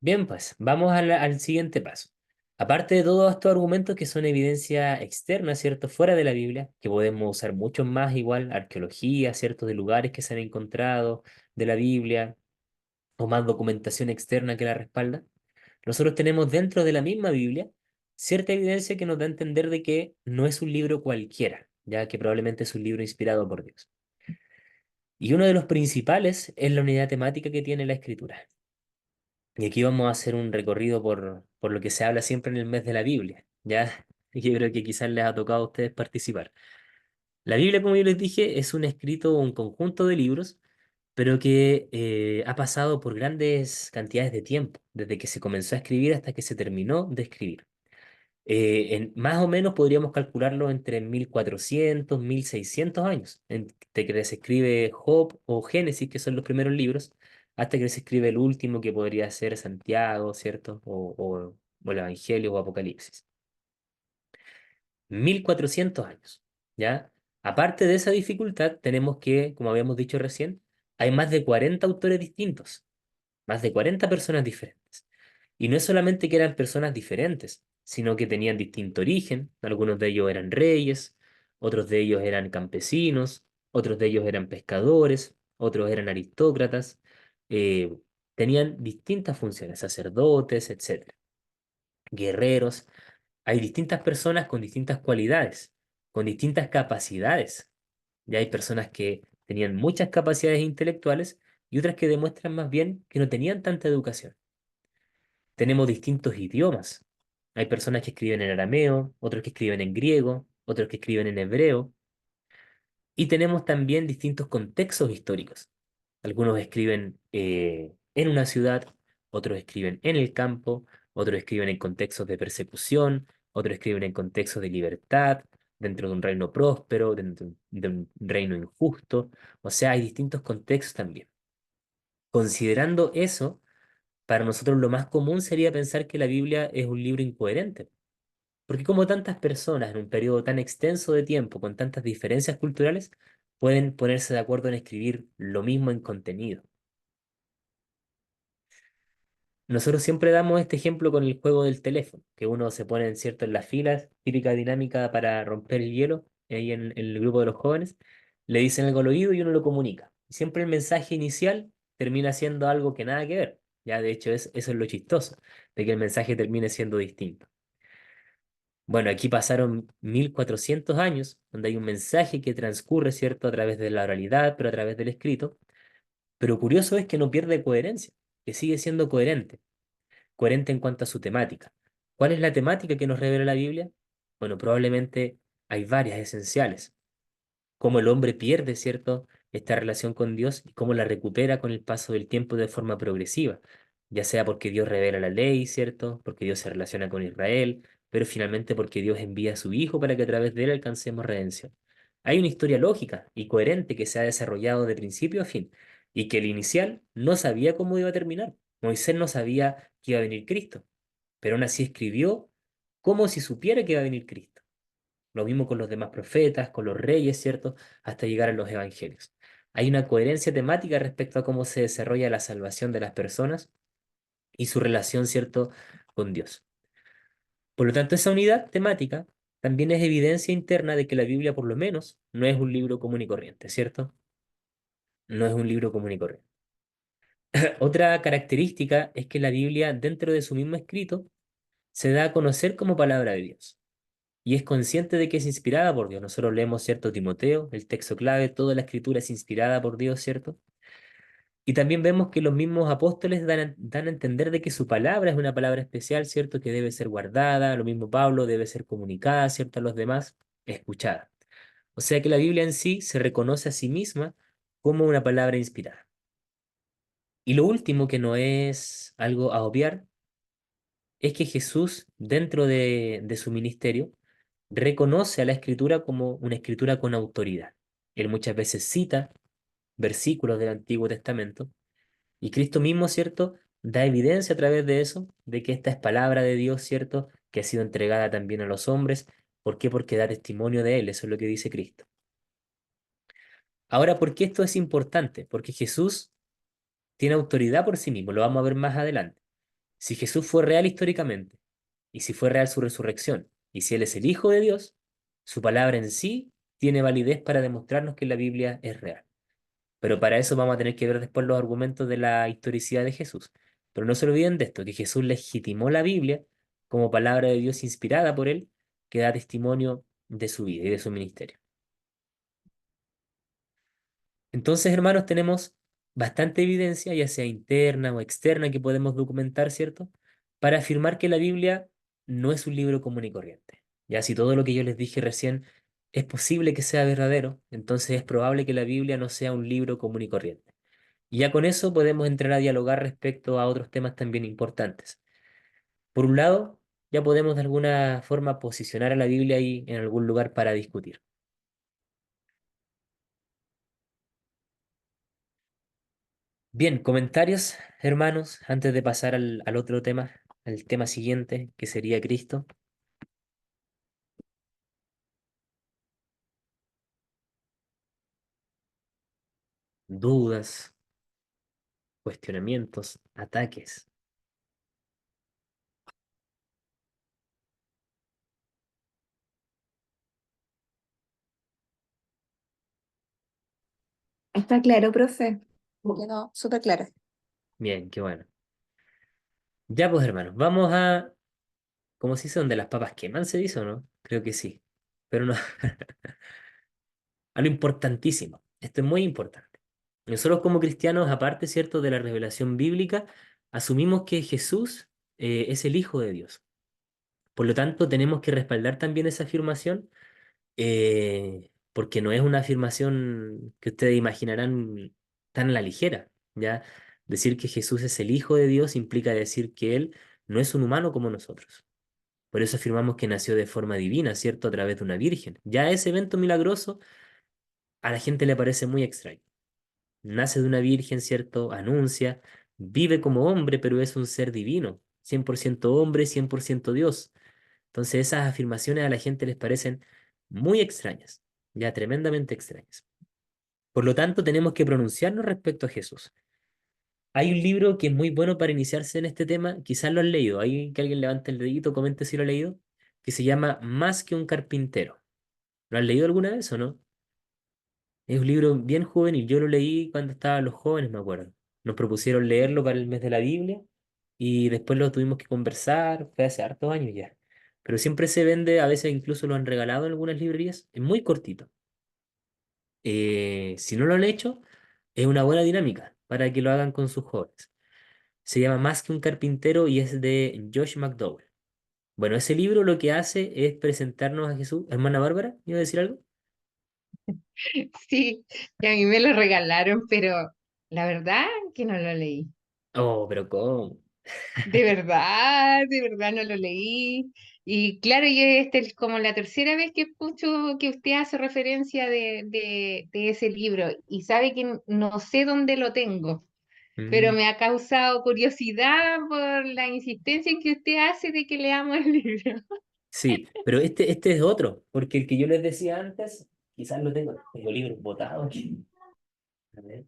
Bien, pues vamos al siguiente paso. Aparte de todos estos argumentos que son evidencia externa, ¿cierto? Fuera de la Biblia, que podemos usar muchos más, igual, arqueología, ¿cierto? De lugares que se han encontrado de la Biblia, o más documentación externa que la respalda. Nosotros tenemos dentro de la misma Biblia cierta evidencia que nos da a entender de que no es un libro cualquiera, ya que probablemente es un libro inspirado por Dios. Y uno de los principales es la unidad temática que tiene la escritura. Y aquí vamos a hacer un recorrido por lo que se habla siempre en el mes de la Biblia, ¿ya? Y yo creo que quizás les ha tocado a ustedes participar. La Biblia, como yo les dije, es un escrito, un conjunto de libros, pero que ha pasado por grandes cantidades de tiempo, desde que se comenzó a escribir hasta que se terminó de escribir. Más o menos podríamos calcularlo entre 1400, 1600 años, entre que se escribe Job o Génesis, que son los primeros libros, hasta que se escribe el último, que podría ser Santiago, ¿cierto? O el Evangelio o Apocalipsis. 1400 años, ¿ya? Aparte de esa dificultad, tenemos que, como habíamos dicho recién, hay más de 40 autores distintos, más de 40 personas diferentes. Y no es solamente que eran personas diferentes, sino que tenían distinto origen. Algunos de ellos eran reyes, otros de ellos eran campesinos, otros de ellos eran pescadores, otros eran aristócratas. eh, Tenían distintas funciones, sacerdotes, etcétera, guerreros. Hay distintas personas con distintas cualidades, con distintas capacidades. Ya hay personas que tenían muchas capacidades intelectuales y otras que demuestran más bien que no tenían tanta educación. Tenemos distintos idiomas. Hay personas que escriben en arameo, otros que escriben en griego, otros que escriben en hebreo. Y tenemos también distintos contextos históricos. Algunos escriben en una ciudad, otros escriben en el campo, otros escriben en contextos de persecución, otros escriben en contextos de libertad, dentro de un reino próspero, dentro de un reino injusto. O sea, hay distintos contextos también. Considerando eso, para nosotros lo más común sería pensar que la Biblia es un libro incoherente, porque como tantas personas en un periodo tan extenso de tiempo, con tantas diferencias culturales, pueden ponerse de acuerdo en escribir lo mismo en contenido. Nosotros siempre damos este ejemplo con el juego del teléfono, que uno se pone, cierto, en las filas, típica dinámica para romper el hielo, ahí en el grupo de los jóvenes, le dicen algo al oído y uno lo comunica. Siempre el mensaje inicial termina siendo algo que nada que ver. Ya, de hecho, eso es lo chistoso, de que el mensaje termine siendo distinto. Bueno, aquí pasaron 1400 años, donde hay un mensaje que transcurre, ¿cierto?, a través de la oralidad, pero a través del escrito. Pero curioso es que no pierde coherencia, que sigue siendo coherente en cuanto a su temática. ¿Cuál es la temática que nos revela la Biblia? Bueno, probablemente hay varias esenciales. Cómo el hombre pierde, ¿cierto?, esta relación con Dios y cómo la recupera con el paso del tiempo de forma progresiva, ya sea porque Dios revela la ley, ¿cierto?, porque Dios se relaciona con Israel, pero finalmente porque Dios envía a su Hijo para que a través de él alcancemos redención. Hay una historia lógica y coherente que se ha desarrollado de principio a fin y que el inicial no sabía cómo iba a terminar. Moisés no sabía que iba a venir Cristo, pero aún así escribió como si supiera que iba a venir Cristo. Lo mismo con los demás profetas, con los reyes, ¿cierto? Hasta llegar a los evangelios. Hay una coherencia temática respecto a cómo se desarrolla la salvación de las personas y su relación, ¿cierto?, con Dios. Por lo tanto, esa unidad temática también es evidencia interna de que la Biblia, por lo menos, no es un libro común y corriente, ¿cierto? No es un libro común y corriente. Otra característica es que la Biblia, dentro de su mismo escrito, se da a conocer como palabra de Dios y es consciente de que es inspirada por Dios. Nosotros leemos, ¿cierto?, Timoteo, el texto clave, toda la escritura es inspirada por Dios, ¿cierto? Y también vemos que los mismos apóstoles dan a entender de que su palabra es una palabra especial, ¿cierto?, que debe ser guardada, lo mismo Pablo, debe ser comunicada, ¿cierto?, a los demás, escuchada. O sea que la Biblia en sí se reconoce a sí misma como una palabra inspirada. Y lo último, que no es algo a obviar, es que Jesús, dentro de su ministerio, reconoce a la escritura como una escritura con autoridad. Él muchas veces cita versículos del Antiguo Testamento y Cristo mismo, ¿cierto?, da evidencia a través de eso, de que esta es palabra de Dios, ¿cierto?, que ha sido entregada también a los hombres. ¿Por qué? Porque da testimonio de Él, eso es lo que dice Cristo. Ahora, ¿por qué esto es importante? Porque Jesús tiene autoridad por sí mismo, lo vamos a ver más adelante. Si Jesús fue real históricamente, y si fue real su resurrección, y si Él es el Hijo de Dios, su palabra en sí tiene validez para demostrarnos que la Biblia es real. Pero para eso vamos a tener que ver después los argumentos de la historicidad de Jesús. Pero no se olviden de esto, que Jesús legitimó la Biblia como palabra de Dios inspirada por Él, que da testimonio de su vida y de su ministerio. Entonces, hermanos, tenemos bastante evidencia, ya sea interna o externa, que podemos documentar, ¿cierto?, para afirmar que la Biblia no es un libro común y corriente. Ya si todo lo que yo les dije recién es posible que sea verdadero, entonces es probable que la Biblia no sea un libro común y corriente. Y ya con eso podemos entrar a dialogar respecto a otros temas también importantes. Por un lado, ya podemos de alguna forma posicionar a la Biblia ahí en algún lugar para discutir. Bien, comentarios, hermanos, antes de pasar al otro tema, al tema siguiente, que sería Cristo. Dudas, cuestionamientos, ataques. Está claro, profe. Quedó súper claro. Bien, qué bueno. Ya pues, hermanos, vamos a, ¿cómo se dice? Donde las papas queman, ¿se dice o no? Creo que sí. Pero no, a lo importantísimo. Esto es muy importante. Nosotros como cristianos, aparte, ¿cierto?, de la revelación bíblica, asumimos que Jesús es el Hijo de Dios. Por lo tanto, tenemos que respaldar también esa afirmación, porque no es una afirmación que ustedes imaginarán tan a la ligera, ¿ya? Decir que Jesús es el Hijo de Dios implica decir que Él no es un humano como nosotros. Por eso afirmamos que nació de forma divina, ¿cierto?, a través de una virgen. Ya ese evento milagroso a la gente le parece muy extraño. Nace de una virgen, ¿cierto? Anuncia, vive como hombre, pero es un ser divino, 100% hombre, 100% Dios. Entonces esas afirmaciones a la gente les parecen muy extrañas, ya tremendamente extrañas. Por lo tanto, tenemos que pronunciarnos respecto a Jesús. Hay un libro que es muy bueno para iniciarse en este tema, quizás lo han leído, hay que alguien levante el dedito, comente si lo ha leído, que se llama Más que un carpintero. ¿Lo han leído alguna vez o no? Es un libro bien juvenil, yo lo leí cuando estaban los jóvenes, me acuerdo. Nos propusieron leerlo para el mes de la Biblia y después lo tuvimos que conversar, fue hace hartos años ya. Pero siempre se vende, a veces incluso lo han regalado en algunas librerías, es muy cortito. Si no lo han hecho, es una buena dinámica para que lo hagan con sus jóvenes. Se llama Más que un carpintero y es de Josh McDowell. Bueno, ese libro lo que hace es presentarnos a Jesús. Hermana Bárbara, ¿iba a decir algo? Sí, que a mí me lo regalaron, pero la verdad que no lo leí. Oh, pero ¿cómo? De verdad no lo leí. Y claro, yo esta es como la tercera vez que escucho que usted hace referencia de ese libro y sabe que no sé dónde lo tengo, pero Mm, me ha causado curiosidad por la insistencia en que usted hace de que leamos el libro. sí, pero este es otro, porque el que yo les decía antes, quizás lo tengo libros botados aquí. A ver,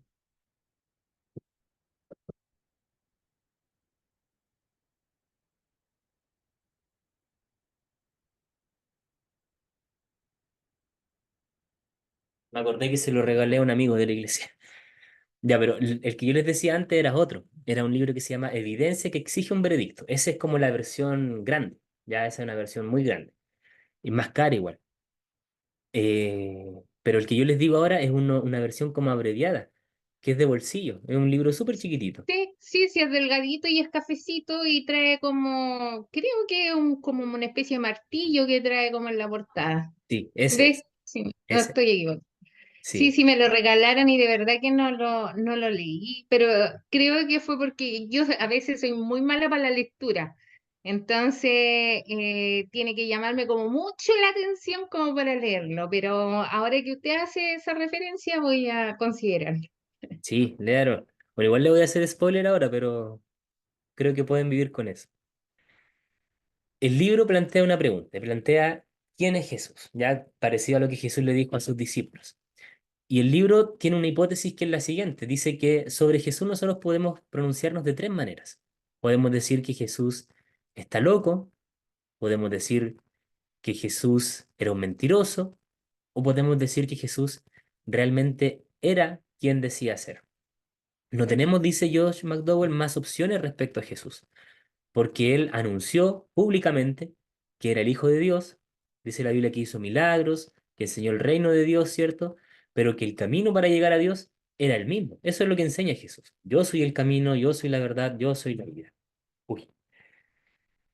me acordé que se lo regalé a un amigo de la iglesia. Ya, pero el que yo les decía antes era otro. Era un libro que se llama Evidencia que exige un veredicto. Esa es como la versión grande. Ya, esa es una versión muy grande. Y más cara igual. Pero el que yo les digo ahora es una versión como abreviada, que es de bolsillo. Es un libro súper chiquitito. Sí, sí, sí, es delgadito y es cafecito y trae como, creo que como una especie de martillo que trae como en la portada. Sí, ese ¿Ves? es. Sí, no Ese. estoy equivocada. Sí, Sí, sí, me lo regalaron y de verdad que no lo leí, pero creo que fue porque yo a veces soy muy mala para la lectura. Entonces, tiene que llamarme como mucho la atención como para leerlo, pero ahora que usted hace esa referencia voy a considerarlo. sí, léalo. Bueno, igual le voy a hacer spoiler ahora, pero creo que pueden vivir con eso. El libro plantea una pregunta, plantea ¿quién es Jesús? Ya parecido a lo que Jesús le dijo a sus discípulos. Y el libro tiene una hipótesis que es la siguiente. Dice que sobre Jesús nosotros podemos pronunciarnos de tres maneras. Podemos decir que Jesús está loco, podemos decir que Jesús era un mentiroso, o podemos decir que Jesús realmente era quien decía ser. No tenemos, dice Josh McDowell, más opciones respecto a Jesús, porque él anunció públicamente que era el Hijo de Dios, dice la Biblia que hizo milagros, que enseñó el reino de Dios, ¿cierto? Pero que el camino para llegar a Dios era el mismo. Eso es lo que enseña Jesús. Yo soy el camino, yo soy la verdad, yo soy la vida. Uy.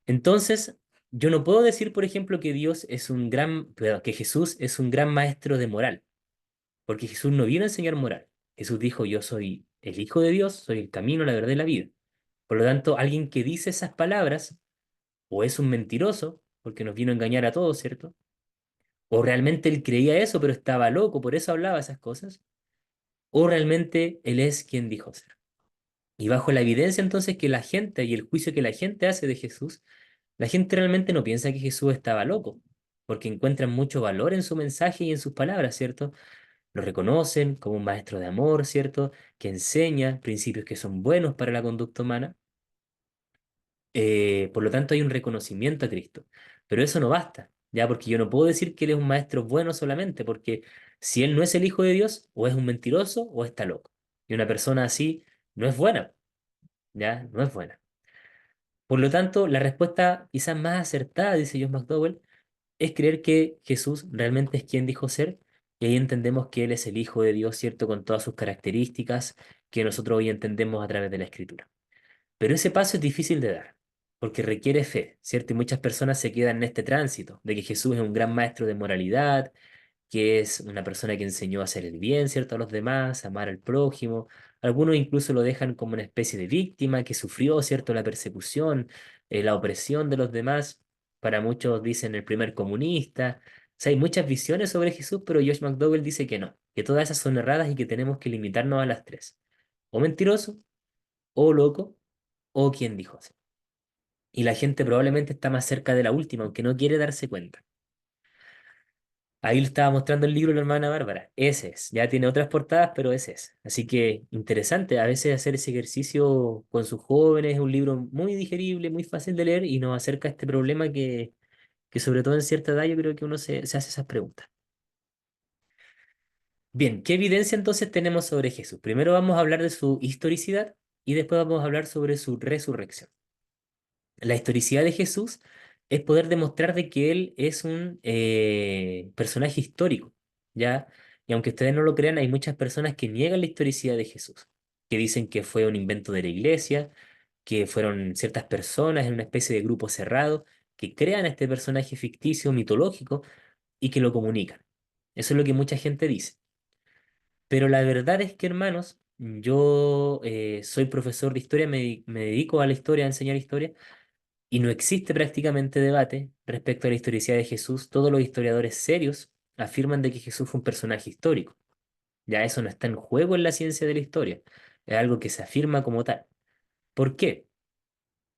Entonces, yo no puedo decir, por ejemplo, que Dios es un gran, perdón, que Jesús es un gran maestro de moral, porque Jesús no vino a enseñar moral. Jesús dijo, yo soy el Hijo de Dios, soy el camino, la verdad y la vida. Por lo tanto, alguien que dice esas palabras o es un mentiroso, porque nos vino a engañar a todos, ¿cierto? O realmente él creía eso, pero estaba loco, por eso hablaba esas cosas, o realmente él es quien dijo ser. Y bajo la evidencia entonces que la gente y el juicio que la gente hace de Jesús, la gente realmente no piensa que Jesús estaba loco, porque encuentran mucho valor en su mensaje y en sus palabras, ¿cierto? Lo reconocen como un maestro de amor, ¿cierto? Que enseña principios que son buenos para la conducta humana. Por lo tanto, hay un reconocimiento a Cristo. Pero eso no basta, ¿ya? Porque yo no puedo decir que Él es un maestro bueno solamente, porque si Él no es el Hijo de Dios, o es un mentiroso o está loco. Y una persona así no es buena, ¿ya? No es buena. Por lo tanto, la respuesta quizás más acertada, dice John McDowell, es creer que Jesús realmente es quien dijo ser, y ahí entendemos que Él es el Hijo de Dios, ¿cierto? Con todas sus características que nosotros hoy entendemos a través de la Escritura. Pero ese paso es difícil de dar, porque requiere fe, ¿cierto? Y muchas personas se quedan en este tránsito de que Jesús es un gran maestro de moralidad, que es una persona que enseñó a hacer el bien, ¿cierto? A los demás, a amar al prójimo. Algunos incluso lo dejan como una especie de víctima que sufrió, ¿cierto? La persecución, la opresión de los demás. Para muchos dicen el primer comunista. O sea, hay muchas visiones sobre Jesús, pero Josh McDowell dice que no, que todas esas son erradas y que tenemos que limitarnos a las tres. O mentiroso, o loco, o quien dijo así. Y la gente probablemente está más cerca de la última, aunque no quiere darse cuenta. Ahí le estaba mostrando el libro a la hermana Bárbara. Ese es. Ya tiene otras portadas, pero ese es. Así que interesante a veces hacer ese ejercicio con sus jóvenes. Es un libro muy digerible, muy fácil de leer y nos acerca a este problema que sobre todo en cierta edad yo creo que uno se hace esas preguntas. Bien, ¿qué evidencia entonces tenemos sobre Jesús? Primero vamos a hablar de su historicidad y después vamos a hablar sobre su resurrección. La historicidad de Jesús es poder demostrar de que él es un personaje histórico, ¿ya? Y aunque ustedes no lo crean, hay muchas personas que niegan la historicidad de Jesús, que dicen que fue un invento de la iglesia, que fueron ciertas personas en una especie de grupo cerrado, que crean a este personaje ficticio, mitológico, y que lo comunican. Eso es lo que mucha gente dice. Pero la verdad es que, hermanos, yo soy profesor de historia, me dedico a la historia, a enseñar historia, y no existe prácticamente debate respecto a la historicidad de Jesús. Todos los historiadores serios afirman de que Jesús fue un personaje histórico. Ya eso no está en juego en la ciencia de la historia. Es algo que se afirma como tal. ¿Por qué?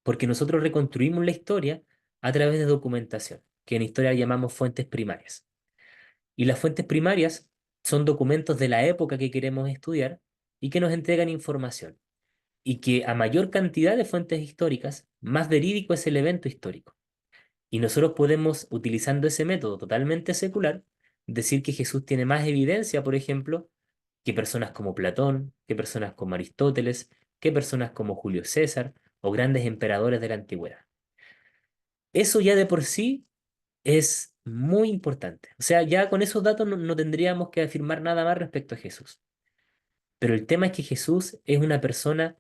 Porque nosotros reconstruimos la historia a través de documentación, que en historia llamamos fuentes primarias. Y las fuentes primarias son documentos de la época que queremos estudiar y que nos entregan información. Y que a mayor cantidad de fuentes históricas, más verídico es el evento histórico. Y nosotros podemos, utilizando ese método totalmente secular, decir que Jesús tiene más evidencia, por ejemplo, que personas como Platón, que personas como Aristóteles, que personas como Julio César o grandes emperadores de la antigüedad. Eso ya de por sí es muy importante. O sea, ya con esos datos no tendríamos que afirmar nada más respecto a Jesús. Pero el tema es que Jesús es una persona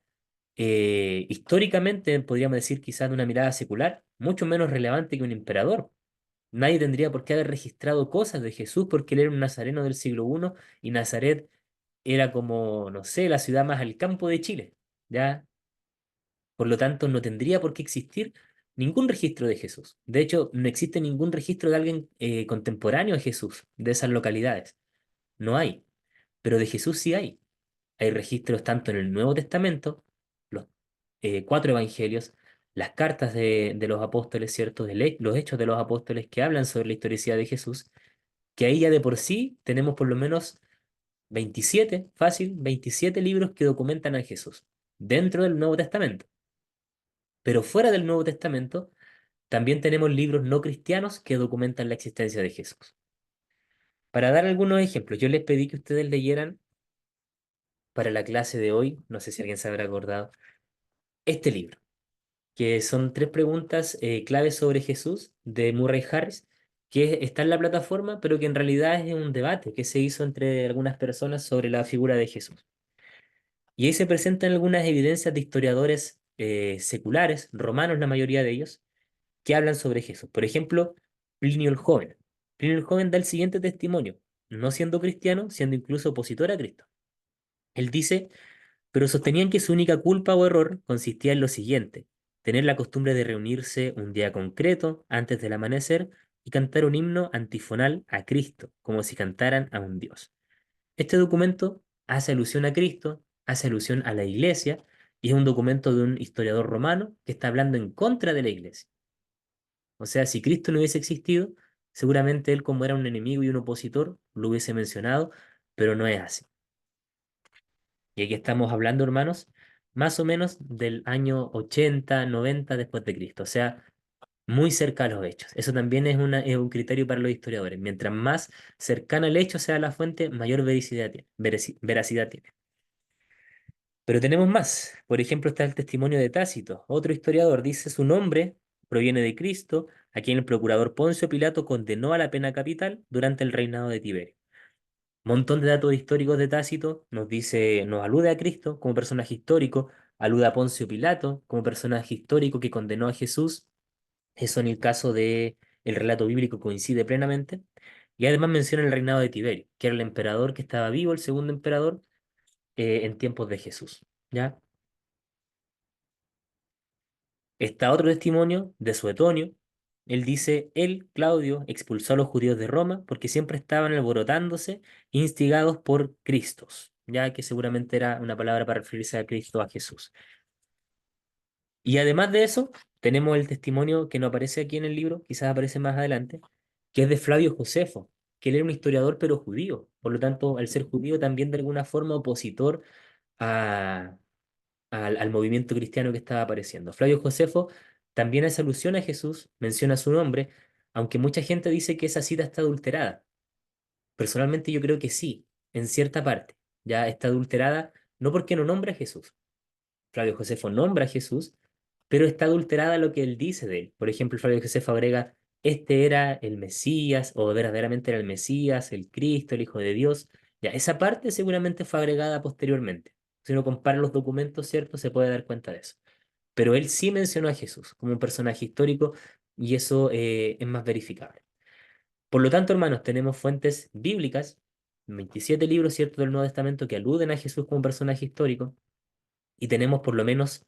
históricamente, podríamos decir quizás de una mirada secular, mucho menos relevante que un emperador. Nadie tendría por qué haber registrado cosas de Jesús porque él era un nazareno del siglo I y Nazaret era como, no sé, la ciudad más al campo de Chile, ¿ya? Por lo tanto, no tendría por qué existir ningún registro de Jesús. De hecho, no existe ningún registro de alguien contemporáneo a Jesús, de esas localidades. No hay. Pero de Jesús sí hay. Hay registros tanto en el Nuevo Testamento, los cuatro evangelios, las cartas de los apóstoles, ¿cierto? Los hechos de los apóstoles que hablan sobre la historicidad de Jesús, que ahí ya de por sí tenemos por lo menos 27 fácil, 27 libros que documentan a Jesús dentro del Nuevo Testamento. Pero fuera del Nuevo Testamento también tenemos libros no cristianos que documentan la existencia de Jesús. Para dar algunos ejemplos, yo les pedí que ustedes leyeran para la clase de hoy, no sé si alguien se habrá acordado, este libro, que son tres preguntas claves sobre Jesús de Murray Harris, que está en la plataforma, pero que en realidad es un debate que se hizo entre algunas personas sobre la figura de Jesús. Y ahí se presentan algunas evidencias de historiadores seculares, romanos la mayoría de ellos, que hablan sobre Jesús. Por ejemplo, Plinio el Joven. Plinio el Joven da el siguiente testimonio, no siendo cristiano, siendo incluso opositor a Cristo. Él dice, pero sostenían que su única culpa o error consistía en lo siguiente: tener la costumbre de reunirse un día concreto antes del amanecer y cantar un himno antifonal a Cristo, como si cantaran a un Dios. Este documento hace alusión a Cristo, hace alusión a la iglesia, y es un documento de un historiador romano que está hablando en contra de la iglesia. O sea, si Cristo no hubiese existido, seguramente él, como era un enemigo y un opositor, lo hubiese mencionado, pero no es así. Y aquí estamos hablando, hermanos, más o menos del año 80, 90 después de Cristo, o sea, muy cerca a los hechos. Eso también es un criterio para los historiadores. Mientras más cercana al hecho sea la fuente, mayor veracidad tiene. Veracidad tiene. Pero tenemos más. Por ejemplo, está el testimonio de Tácito. Otro historiador dice su nombre proviene de Cristo, a quien el procurador Poncio Pilato condenó a la pena capital durante el reinado de Tiberio. Montón de datos históricos de Tácito nos dice, nos alude a Cristo como personaje histórico, alude a Poncio Pilato como personaje histórico que condenó a Jesús. Eso en el caso de el relato bíblico coincide plenamente. Y además menciona el reinado de Tiberio, que era el emperador que estaba vivo, el segundo emperador, en tiempos de Jesús. ¿Ya? Está otro testimonio de Suetonio. Él dice, él, Claudio, expulsó a los judíos de Roma porque siempre estaban alborotándose, instigados por Cristos, ya que seguramente era una palabra para referirse a Cristo, a Jesús. Y además de eso, tenemos el testimonio que no aparece aquí en el libro, quizás aparece más adelante, que es de Flavio Josefo, que él era un historiador pero judío. Por lo tanto, al ser judío también de alguna forma opositor a, al movimiento cristiano que estaba apareciendo. Flavio Josefo también hace alusión a Jesús, menciona su nombre, aunque mucha gente dice que esa cita está adulterada. Personalmente yo creo que sí, en cierta parte. Ya está adulterada, no porque no nombra a Jesús. Flavio Josefo nombra a Jesús, pero está adulterada lo que él dice de él. Por ejemplo, Flavio Josefo agrega, este era el Mesías, o verdaderamente era el Mesías, el Cristo, el Hijo de Dios. Ya, esa parte seguramente fue agregada posteriormente. Si uno compara los documentos, ¿cierto? Se puede dar cuenta de eso. Pero él sí mencionó a Jesús como un personaje histórico y eso es más verificable. Por lo tanto, hermanos, tenemos fuentes bíblicas, 27 libros, ¿cierto?, del Nuevo Testamento que aluden a Jesús como un personaje histórico y tenemos por lo menos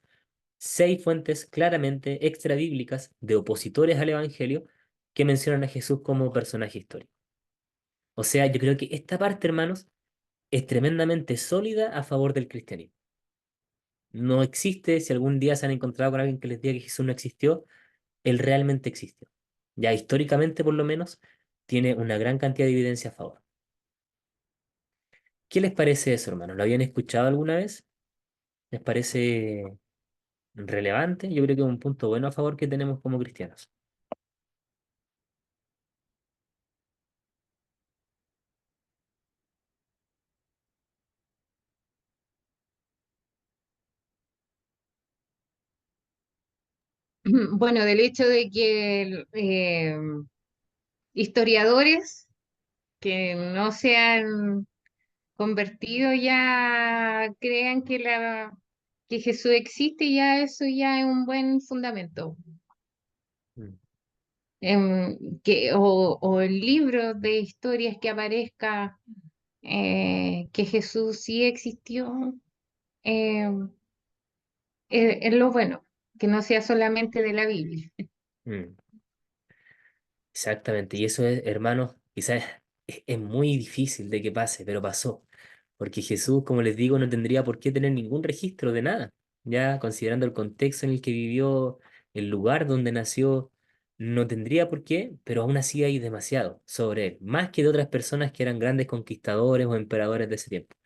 6 fuentes claramente extrabíblicas de opositores al Evangelio que mencionan a Jesús como personaje histórico. O sea, yo creo que esta parte, hermanos, es tremendamente sólida a favor del cristianismo. No existe, si algún día se han encontrado con alguien que les diga que Jesús no existió, él realmente existió. Ya históricamente, por lo menos, tiene una gran cantidad de evidencia a favor. ¿Qué les parece eso, hermanos? ¿Lo habían escuchado alguna vez? ¿Les parece relevante? Yo creo que es un punto bueno a favor que tenemos como cristianos. Bueno, del hecho de que historiadores que no se han convertido ya crean que Jesús existe, ya eso ya es un buen fundamento. Mm, O el libro de historias que aparezca que Jesús sí existió, eh, es lo bueno, que no sea solamente de la Biblia. mm. Exactamente, y eso es, hermanos, quizás es muy difícil de que pase, pero pasó, porque Jesús, como les digo, no tendría por qué tener ningún registro de nada, ya considerando el contexto en el que vivió, el lugar donde nació, no tendría por qué, pero aún así hay demasiado sobre él, más que de otras personas que eran grandes conquistadores o emperadores de ese tiempo.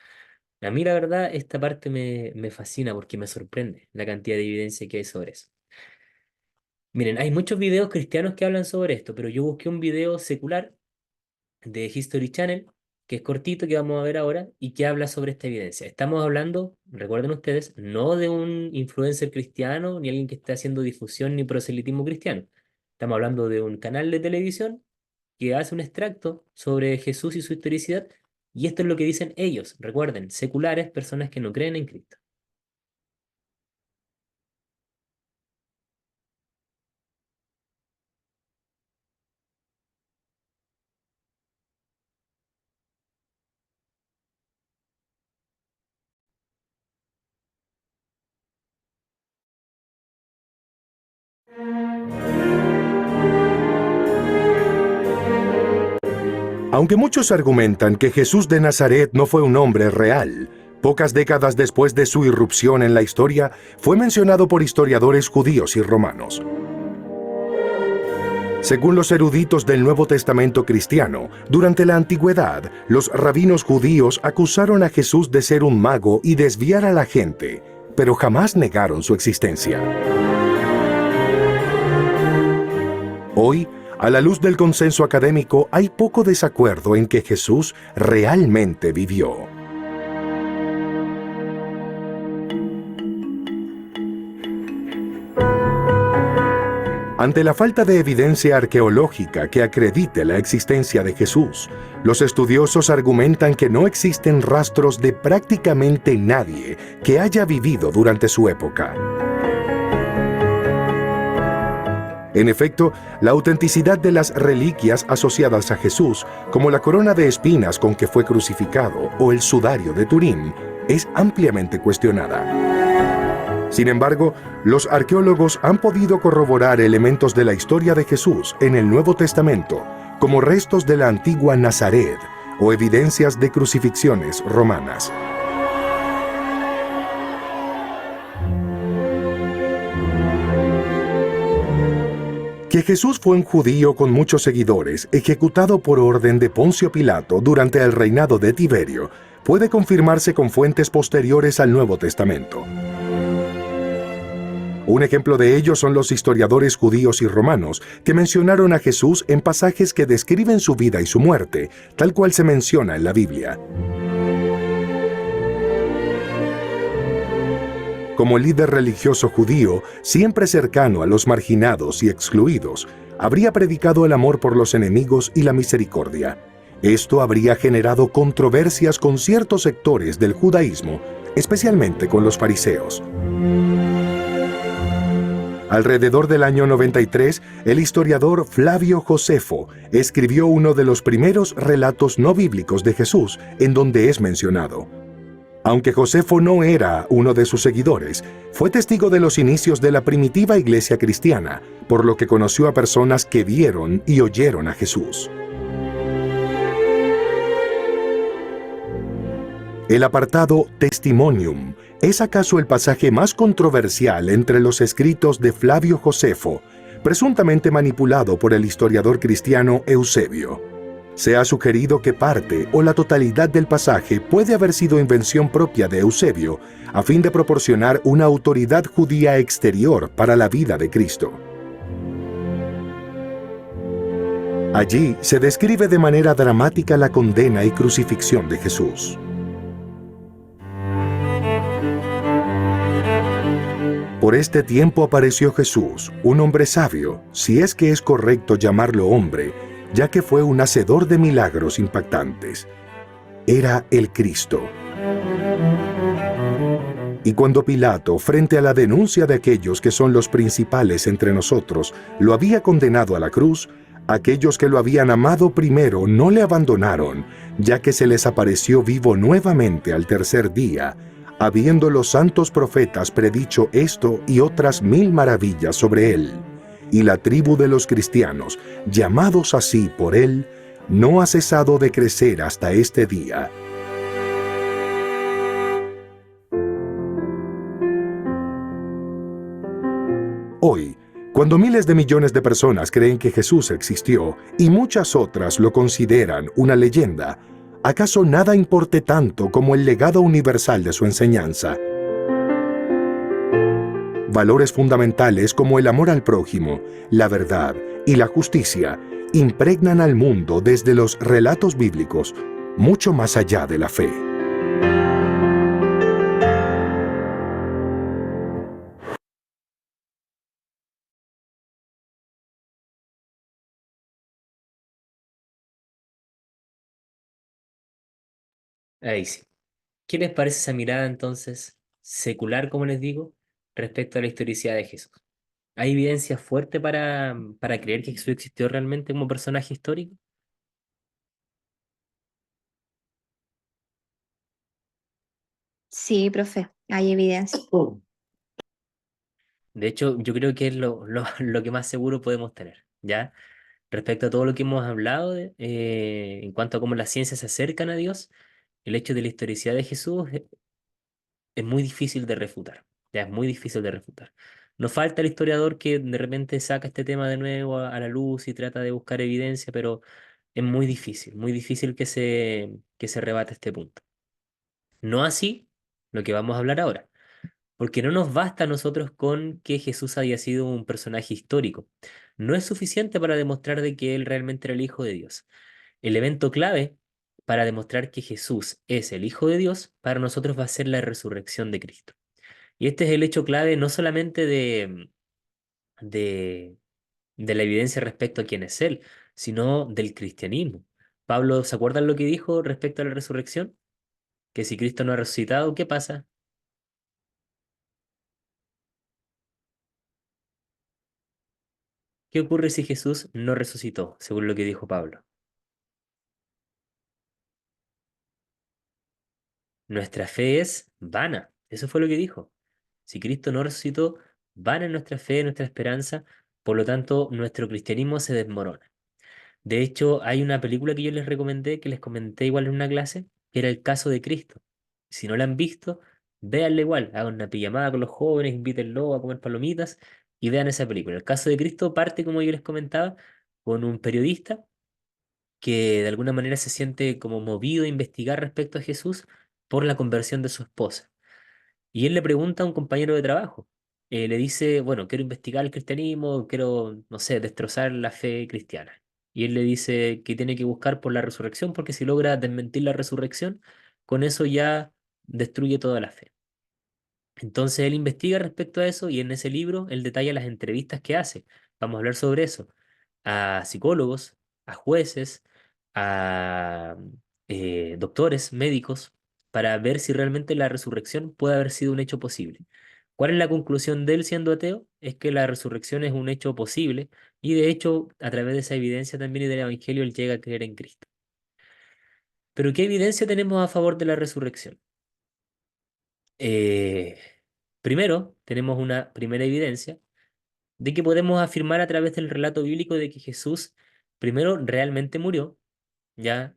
A mí, la verdad, esta parte me fascina porque me sorprende la cantidad de evidencia que hay sobre eso. Miren, hay muchos videos cristianos que hablan sobre esto, pero yo busqué un video secular de History Channel, que es cortito, que vamos a ver ahora, y que habla sobre esta evidencia. Estamos hablando, recuerden ustedes, no de un influencer cristiano, ni alguien que esté haciendo difusión ni proselitismo cristiano. Estamos hablando de un canal de televisión que hace un extracto sobre Jesús y su historicidad, y esto es lo que dicen ellos, recuerden, seculares, personas que no creen en Cristo. Aunque muchos argumentan que Jesús de Nazaret no fue un hombre real, pocas décadas después de su irrupción en la historia, fue mencionado por historiadores judíos y romanos. Según los eruditos del Nuevo Testamento cristiano, durante la antigüedad, los rabinos judíos acusaron a Jesús de ser un mago y desviar a la gente, pero jamás negaron su existencia. Hoy, a la luz del consenso académico, hay poco desacuerdo en que Jesús realmente vivió. Ante la falta de evidencia arqueológica que acredite la existencia de Jesús, los estudiosos argumentan que no existen rastros de prácticamente nadie que haya vivido durante su época. En efecto, la autenticidad de las reliquias asociadas a Jesús, como la corona de espinas con que fue crucificado o el sudario de Turín, es ampliamente cuestionada. Sin embargo, los arqueólogos han podido corroborar elementos de la historia de Jesús en el Nuevo Testamento, como restos de la antigua Nazaret o evidencias de crucifixiones romanas. Que Jesús fue un judío con muchos seguidores, ejecutado por orden de Poncio Pilato durante el reinado de Tiberio, puede confirmarse con fuentes posteriores al Nuevo Testamento. Un ejemplo de ello son los historiadores judíos y romanos, que mencionaron a Jesús en pasajes que describen su vida y su muerte, tal cual se menciona en la Biblia. Como líder religioso judío, siempre cercano a los marginados y excluidos, habría predicado el amor por los enemigos y la misericordia. Esto habría generado controversias con ciertos sectores del judaísmo, especialmente con los fariseos. Alrededor del año 93, el historiador Flavio Josefo escribió uno de los primeros relatos no bíblicos de Jesús, en donde es mencionado. Aunque Josefo no era uno de sus seguidores, fue testigo de los inicios de la primitiva iglesia cristiana, por lo que conoció a personas que vieron y oyeron a Jesús. El apartado Testimonium es acaso el pasaje más controversial entre los escritos de Flavio Josefo, presuntamente manipulado por el historiador cristiano Eusebio. Se ha sugerido que parte o la totalidad del pasaje puede haber sido invención propia de Eusebio, a fin de proporcionar una autoridad judía exterior para la vida de Cristo. Allí se describe de manera dramática la condena y crucifixión de Jesús. Por este tiempo apareció Jesús, un hombre sabio, si es que es correcto llamarlo hombre, ya que fue un hacedor de milagros impactantes. Era el Cristo. Y cuando Pilato, frente a la denuncia de aquellos que son los principales entre nosotros, lo había condenado a la cruz, aquellos que lo habían amado primero no le abandonaron, ya que se les apareció vivo nuevamente al tercer día, habiendo los santos profetas predicho esto y otras 1000 maravillas sobre él. Y la tribu de los cristianos, llamados así por él, no ha cesado de crecer hasta este día. Hoy, cuando miles de millones de personas creen que Jesús existió y muchas otras lo consideran una leyenda, ¿acaso nada importe tanto como el legado universal de su enseñanza? Valores fundamentales como el amor al prójimo, la verdad y la justicia impregnan al mundo desde los relatos bíblicos, mucho más allá de la fe. Ahí sí. ¿Qué les parece esa mirada entonces secular, como les digo, respecto a la historicidad de Jesús? ¿Hay evidencia fuerte para creer que Jesús existió realmente como personaje histórico? Sí, profe, hay evidencia. De hecho, yo creo que es lo que más seguro podemos tener, ¿ya? Respecto a todo lo que hemos hablado en cuanto a cómo las ciencias se acercan a Dios, el hecho de la historicidad de Jesús es muy difícil de refutar, ya es muy difícil de refutar. Nos falta el historiador que de repente saca este tema de nuevo a la luz y trata de buscar evidencia, pero es muy difícil que se rebate este punto. No así lo que vamos a hablar ahora, porque no nos basta a nosotros con que Jesús haya sido un personaje histórico. No es suficiente para demostrar de que él realmente era el Hijo de Dios. El evento clave para demostrar que Jesús es el Hijo de Dios para nosotros va a ser la resurrección de Cristo. Y este es el hecho clave no solamente de, de la evidencia respecto a quién es Él, sino del cristianismo. Pablo, ¿se acuerdan lo que dijo respecto a la resurrección? Que si Cristo no ha resucitado, ¿qué pasa? ¿Qué ocurre si Jesús no resucitó, según lo que dijo Pablo? Nuestra fe es vana. Eso fue lo que dijo. Si Cristo no resucitó, vana es nuestra fe, nuestra esperanza, por lo tanto, nuestro cristianismo se desmorona. De hecho, hay una película que yo les recomendé, que les comenté igual en una clase, que era El caso de Cristo. Si no la han visto, véanla igual, hagan una pijamada con los jóvenes, invítenlo a comer palomitas y vean esa película. El caso de Cristo parte, como yo les comentaba, con un periodista que de alguna manera se siente como movido a investigar respecto a Jesús por la conversión de su esposa. Y él le pregunta a un compañero de trabajo, le dice, bueno, quiero investigar el cristianismo, quiero, no sé, destrozar la fe cristiana. Y él le dice que tiene que buscar por la resurrección, porque si logra desmentir la resurrección, con eso ya destruye toda la fe. Entonces él investiga respecto a eso y en ese libro él detalla las entrevistas que hace. Vamos a hablar sobre eso. A psicólogos, a jueces, a doctores, médicos, para ver si realmente la resurrección puede haber sido un hecho posible. ¿Cuál es la conclusión de él siendo ateo? Es que la resurrección es un hecho posible y de hecho a través de esa evidencia también y del Evangelio él llega a creer en Cristo. Pero ¿qué evidencia tenemos a favor de la resurrección? Eh, Primero, tenemos una primera evidencia de que podemos afirmar a través del relato bíblico de que Jesús primero realmente murió, ¿ya?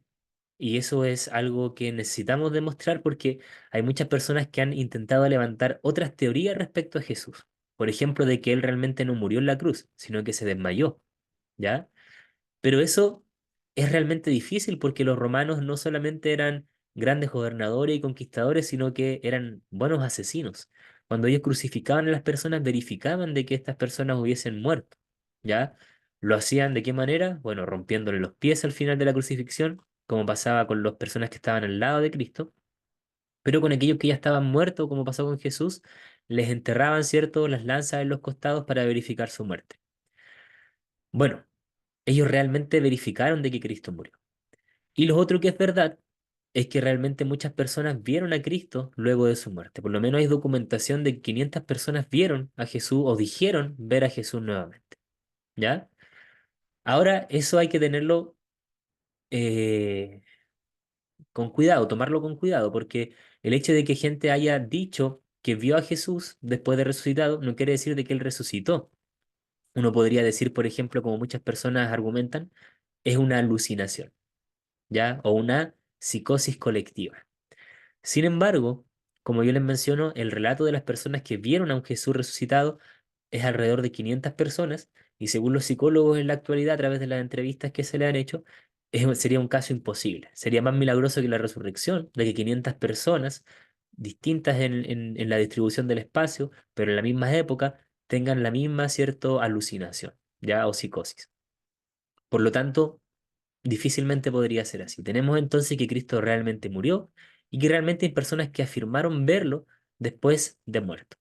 Y eso es algo que necesitamos demostrar porque hay muchas personas que han intentado levantar otras teorías respecto a Jesús. Por ejemplo, de que él realmente no murió en la cruz, sino que se desmayó, ¿ya? Pero eso es realmente difícil porque los romanos no solamente eran grandes gobernadores y conquistadores, sino que eran buenos asesinos. Cuando ellos crucificaban a las personas, verificaban de que estas personas hubiesen muerto, ¿ya? ¿Lo hacían de qué manera? Bueno, rompiéndole los pies al final de la crucifixión, como pasaba con las personas que estaban al lado de Cristo, pero con aquellos que ya estaban muertos, como pasó con Jesús, les enterraban, ¿cierto?, las lanzas en los costados para verificar su muerte. Bueno, ellos realmente verificaron de que Cristo murió. Y lo otro que es verdad es que realmente muchas personas vieron a Cristo luego de su muerte. Por lo menos hay documentación de que 500 personas vieron a Jesús o dijeron ver a Jesús nuevamente. ¿Ya? Ahora, eso hay que tenerlo eh, con cuidado, tomarlo con cuidado, porque el hecho de que gente haya dicho que vio a Jesús después de resucitado no quiere decir de que él resucitó. Uno podría decir, por ejemplo, como muchas personas argumentan, es una alucinación. ¿Ya? O una psicosis colectiva. Sin embargo, como yo les menciono, el relato de las personas que vieron a un Jesús resucitado es alrededor de 500 personas y según los psicólogos en la actualidad, a través de las entrevistas que se le han hecho, sería un caso imposible. Sería más milagroso que la resurrección, de que 500 personas distintas en la distribución del espacio, pero en la misma época, tengan la misma, cierto, alucinación, ¿ya? O psicosis. Por lo tanto, difícilmente podría ser así. Tenemos entonces que Cristo realmente murió y que realmente hay personas que afirmaron verlo después de muerto.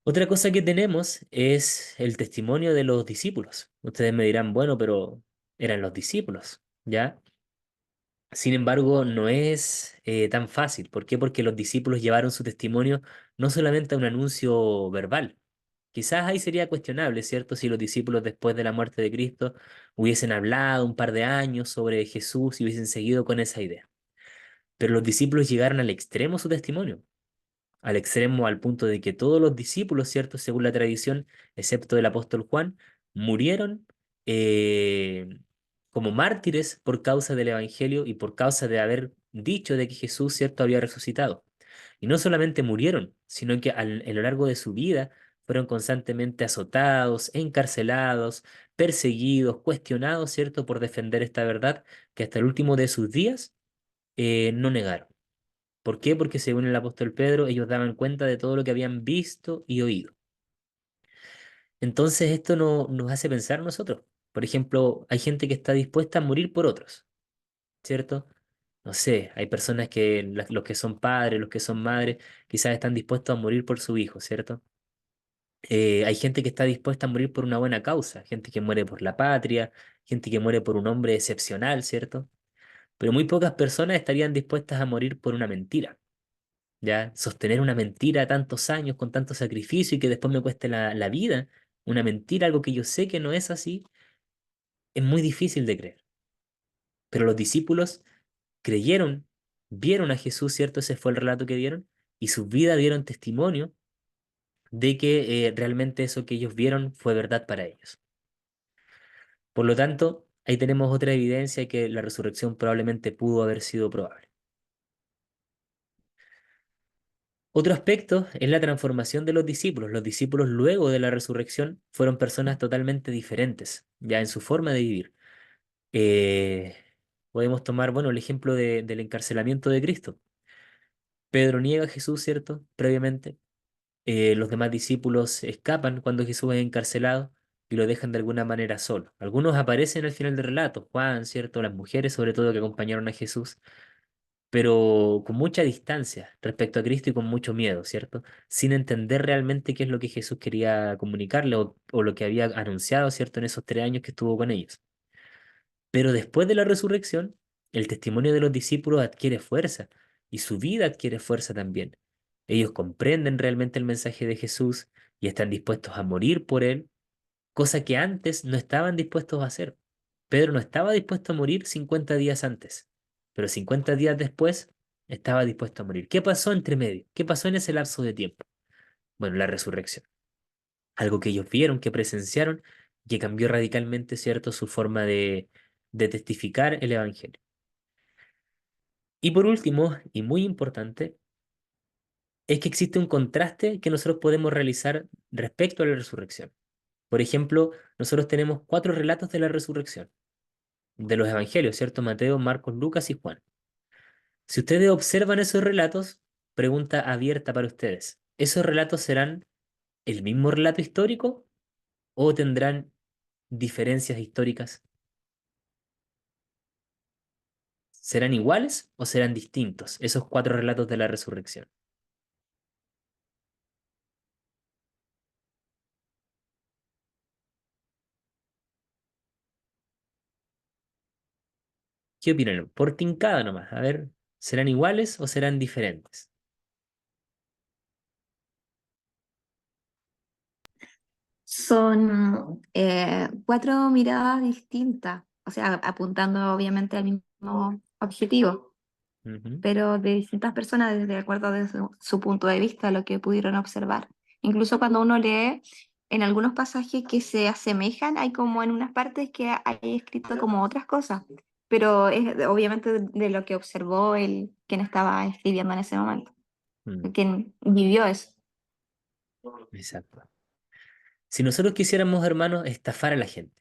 Otra cosa que tenemos es el testimonio de los discípulos. Ustedes me dirán, bueno, pero eran los discípulos, ¿ya? Sin embargo, no es tan fácil. ¿Por qué? Porque los discípulos llevaron su testimonio no solamente a un anuncio verbal. Quizás ahí sería cuestionable, ¿cierto? Si los discípulos después de la muerte de Cristo hubiesen hablado un par de años sobre Jesús y hubiesen seguido con esa idea. Pero los discípulos llegaron al extremo de su testimonio, al extremo al punto de que todos los discípulos, ¿cierto? Según la tradición, excepto el apóstol Juan, murieron eh, como mártires por causa del Evangelio y por causa de haber dicho de que Jesús, ¿cierto?, había resucitado. Y no solamente murieron, sino que a lo largo de su vida fueron constantemente azotados, encarcelados, perseguidos, cuestionados, ¿cierto?, por defender esta verdad que hasta el último de sus días no negaron. ¿Por qué? Porque según el apóstol Pedro, ellos daban cuenta de todo lo que habían visto y oído. Entonces esto nos hace pensar nosotros. Por ejemplo, hay gente que está dispuesta a morir por otros, ¿cierto? No sé, hay personas que, los que son padres, los que son madres, quizás están dispuestos a morir por su hijo, ¿cierto? Hay gente que está dispuesta a morir por una buena causa, gente que muere por la patria, gente que muere por un hombre excepcional, ¿cierto? Pero muy pocas personas estarían dispuestas a morir por una mentira, ¿ya? Sostener una mentira tantos años con tanto sacrificio y que después me cueste la vida, una mentira, algo que yo sé que no es así, es muy difícil de creer. Pero los discípulos creyeron, vieron a Jesús, ¿cierto? Ese fue el relato que dieron, y sus vidas dieron testimonio de que realmente eso que ellos vieron fue verdad para ellos. Por lo tanto, ahí tenemos otra evidencia que la resurrección probablemente pudo haber sido probable. Otro aspecto es la transformación de los discípulos. Los discípulos luego de la resurrección fueron personas totalmente diferentes, ya en su forma de vivir. Eh, Podemos tomar, bueno, el ejemplo del encarcelamiento de Cristo. Pedro niega a Jesús, ¿cierto? Previamente. Los demás discípulos escapan cuando Jesús es encarcelado y lo dejan de alguna manera solo. Algunos aparecen al final del relato, Juan, ¿cierto? Las mujeres, sobre todo, que acompañaron a Jesús, pero con mucha distancia respecto a Cristo y con mucho miedo, ¿cierto? Sin entender realmente qué es lo que Jesús quería comunicarle o lo que había anunciado, ¿cierto? En esos 3 años que estuvo con ellos. Pero después de la resurrección, el testimonio de los discípulos adquiere fuerza y su vida adquiere fuerza también. Ellos comprenden realmente el mensaje de Jesús y están dispuestos a morir por él, cosa que antes no estaban dispuestos a hacer. Pedro no estaba dispuesto a morir 50 días antes, pero 50 días después estaba dispuesto a morir. ¿Qué pasó entre medio? ¿Qué pasó en ese lapso de tiempo? Bueno, la resurrección. Algo que ellos vieron, que presenciaron, que cambió radicalmente, ¿cierto?, su forma de testificar el Evangelio. Y por último, y muy importante, es que existe un contraste que nosotros podemos realizar respecto a la resurrección. Por ejemplo, nosotros tenemos 4 relatos de la resurrección, de los Evangelios, ¿cierto? Mateo, Marcos, Lucas y Juan. Si ustedes observan esos relatos, pregunta abierta para ustedes, ¿esos relatos serán el mismo relato histórico o tendrán diferencias históricas? ¿Serán iguales o serán distintos esos 4 relatos de la resurrección? ¿Qué opinan? Por tincada nomás. A ver, ¿serán iguales o serán diferentes? Son cuatro miradas distintas, o sea, apuntando obviamente al mismo objetivo, Ujú. pero de distintas personas de acuerdo a su punto de vista, lo que pudieron observar. Incluso cuando uno lee en algunos pasajes que se asemejan, hay como en unas partes que hay escrito como otras cosas, pero es obviamente de lo que observó el quien estaba escribiendo en ese momento, Mm, quien vivió eso. exacto. Si nosotros quisiéramos, hermanos, estafar a la gente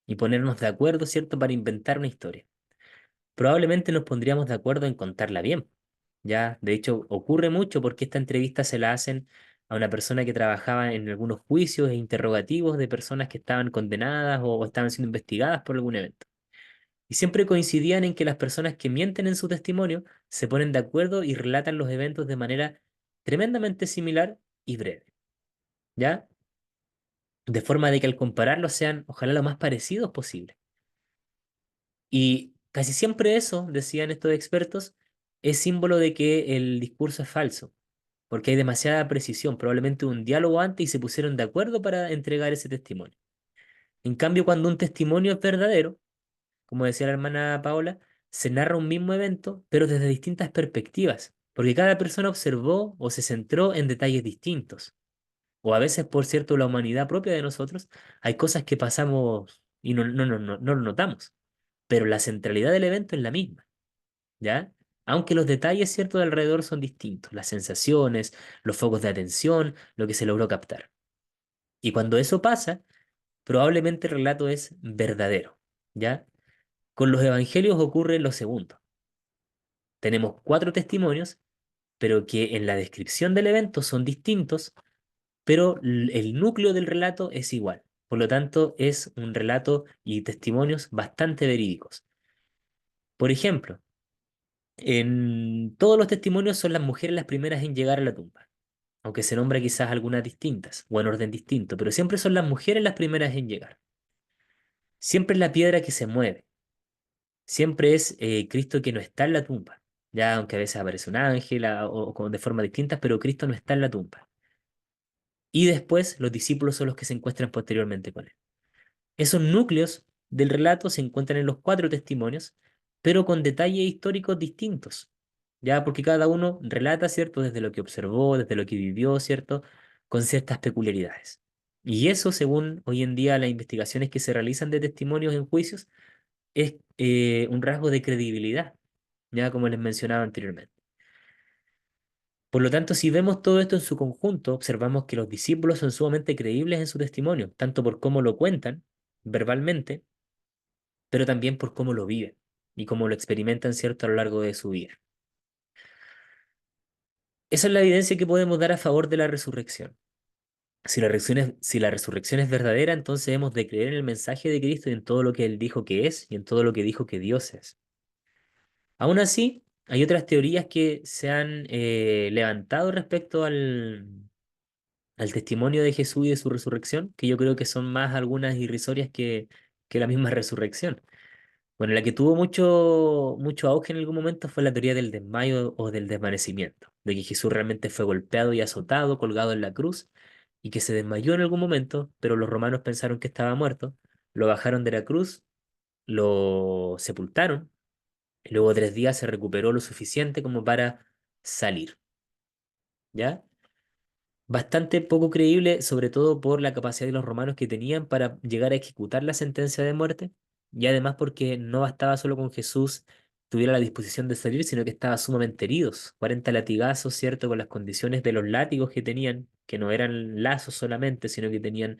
y ponernos de acuerdo, ¿cierto?, para inventar una historia, probablemente nos pondríamos de acuerdo en contarla bien. Ya, de hecho, ocurre mucho porque esta entrevista se la hacen a una persona que trabajaba en algunos juicios e interrogativos de personas que estaban condenadas o estaban siendo investigadas por algún evento. Y siempre coincidían en que las personas que mienten en su testimonio se ponen de acuerdo y relatan los eventos de manera tremendamente similar y breve, ¿ya? De forma de que al compararlos sean, ojalá, lo más parecidos posible. Y casi siempre eso, decían estos expertos, es símbolo de que el discurso es falso, porque hay demasiada precisión, probablemente un diálogo antes y se pusieron de acuerdo para entregar ese testimonio. En cambio, cuando un testimonio es verdadero, como decía la hermana Paola, se narra un mismo evento, pero desde distintas perspectivas, porque cada persona observó o se centró en detalles distintos. O a veces, por cierto, la humanidad propia de nosotros, hay cosas que pasamos y no lo notamos, pero la centralidad del evento es la misma, ¿ya? Aunque los detalles, cierto, de alrededor son distintos, las sensaciones, los focos de atención, lo que se logró captar. Y cuando eso pasa, probablemente el relato es verdadero, ¿ya? Con los evangelios ocurre lo segundo. Tenemos 4 testimonios, pero que en la descripción del evento son distintos, pero el núcleo del relato es igual. Por lo tanto, es un relato y testimonios bastante verídicos. Por ejemplo, en todos los testimonios son las mujeres las primeras en llegar a la tumba, aunque se nombra quizás algunas distintas o en orden distinto, pero siempre son las mujeres las primeras en llegar. Siempre es la piedra que se mueve, siempre es Cristo que no está en la tumba, ya aunque a veces aparece un ángel de forma distinta, pero Cristo no está en la tumba. Y después los discípulos son los que se encuentran posteriormente con él. Esos núcleos del relato se encuentran en los 4 testimonios, pero con detalles históricos distintos, ya porque cada uno relata, ¿cierto?, desde lo que observó, desde lo que vivió, ¿cierto?, con ciertas peculiaridades. Y eso, según hoy en día las investigaciones que se realizan de testimonios en juicios, es un rasgo de credibilidad, ya como les mencionaba anteriormente. Por lo tanto, si vemos todo esto en su conjunto, observamos que los discípulos son sumamente creíbles en su testimonio, tanto por cómo lo cuentan verbalmente, pero también por cómo lo viven y cómo lo experimentan, ¿cierto?, a lo largo de su vida. Esa es la evidencia que podemos dar a favor de la resurrección. Si la resurrección es verdadera, entonces hemos de creer en el mensaje de Cristo y en todo lo que Él dijo que es y en todo lo que dijo que Dios es. Aún así, hay otras teorías que se han levantado respecto al testimonio de Jesús y de su resurrección, que yo creo que son más algunas irrisorias que la misma resurrección. Bueno, la que tuvo mucho auge en algún momento fue la teoría del desmayo o del desvanecimiento, de que Jesús realmente fue golpeado y azotado, colgado en la cruz, y que se desmayó en algún momento, pero los romanos pensaron que estaba muerto, lo bajaron de la cruz, lo sepultaron, y luego 3 días se recuperó lo suficiente como para salir, ¿ya? Bastante poco creíble, sobre todo por la capacidad de los romanos que tenían para llegar a ejecutar la sentencia de muerte, y además porque no bastaba solo con Jesús tuviera la disposición de salir, sino que estaba sumamente heridos, 40 latigazos, ¿cierto? Con las condiciones de los látigos que tenían, que no eran lazos solamente, sino que tenían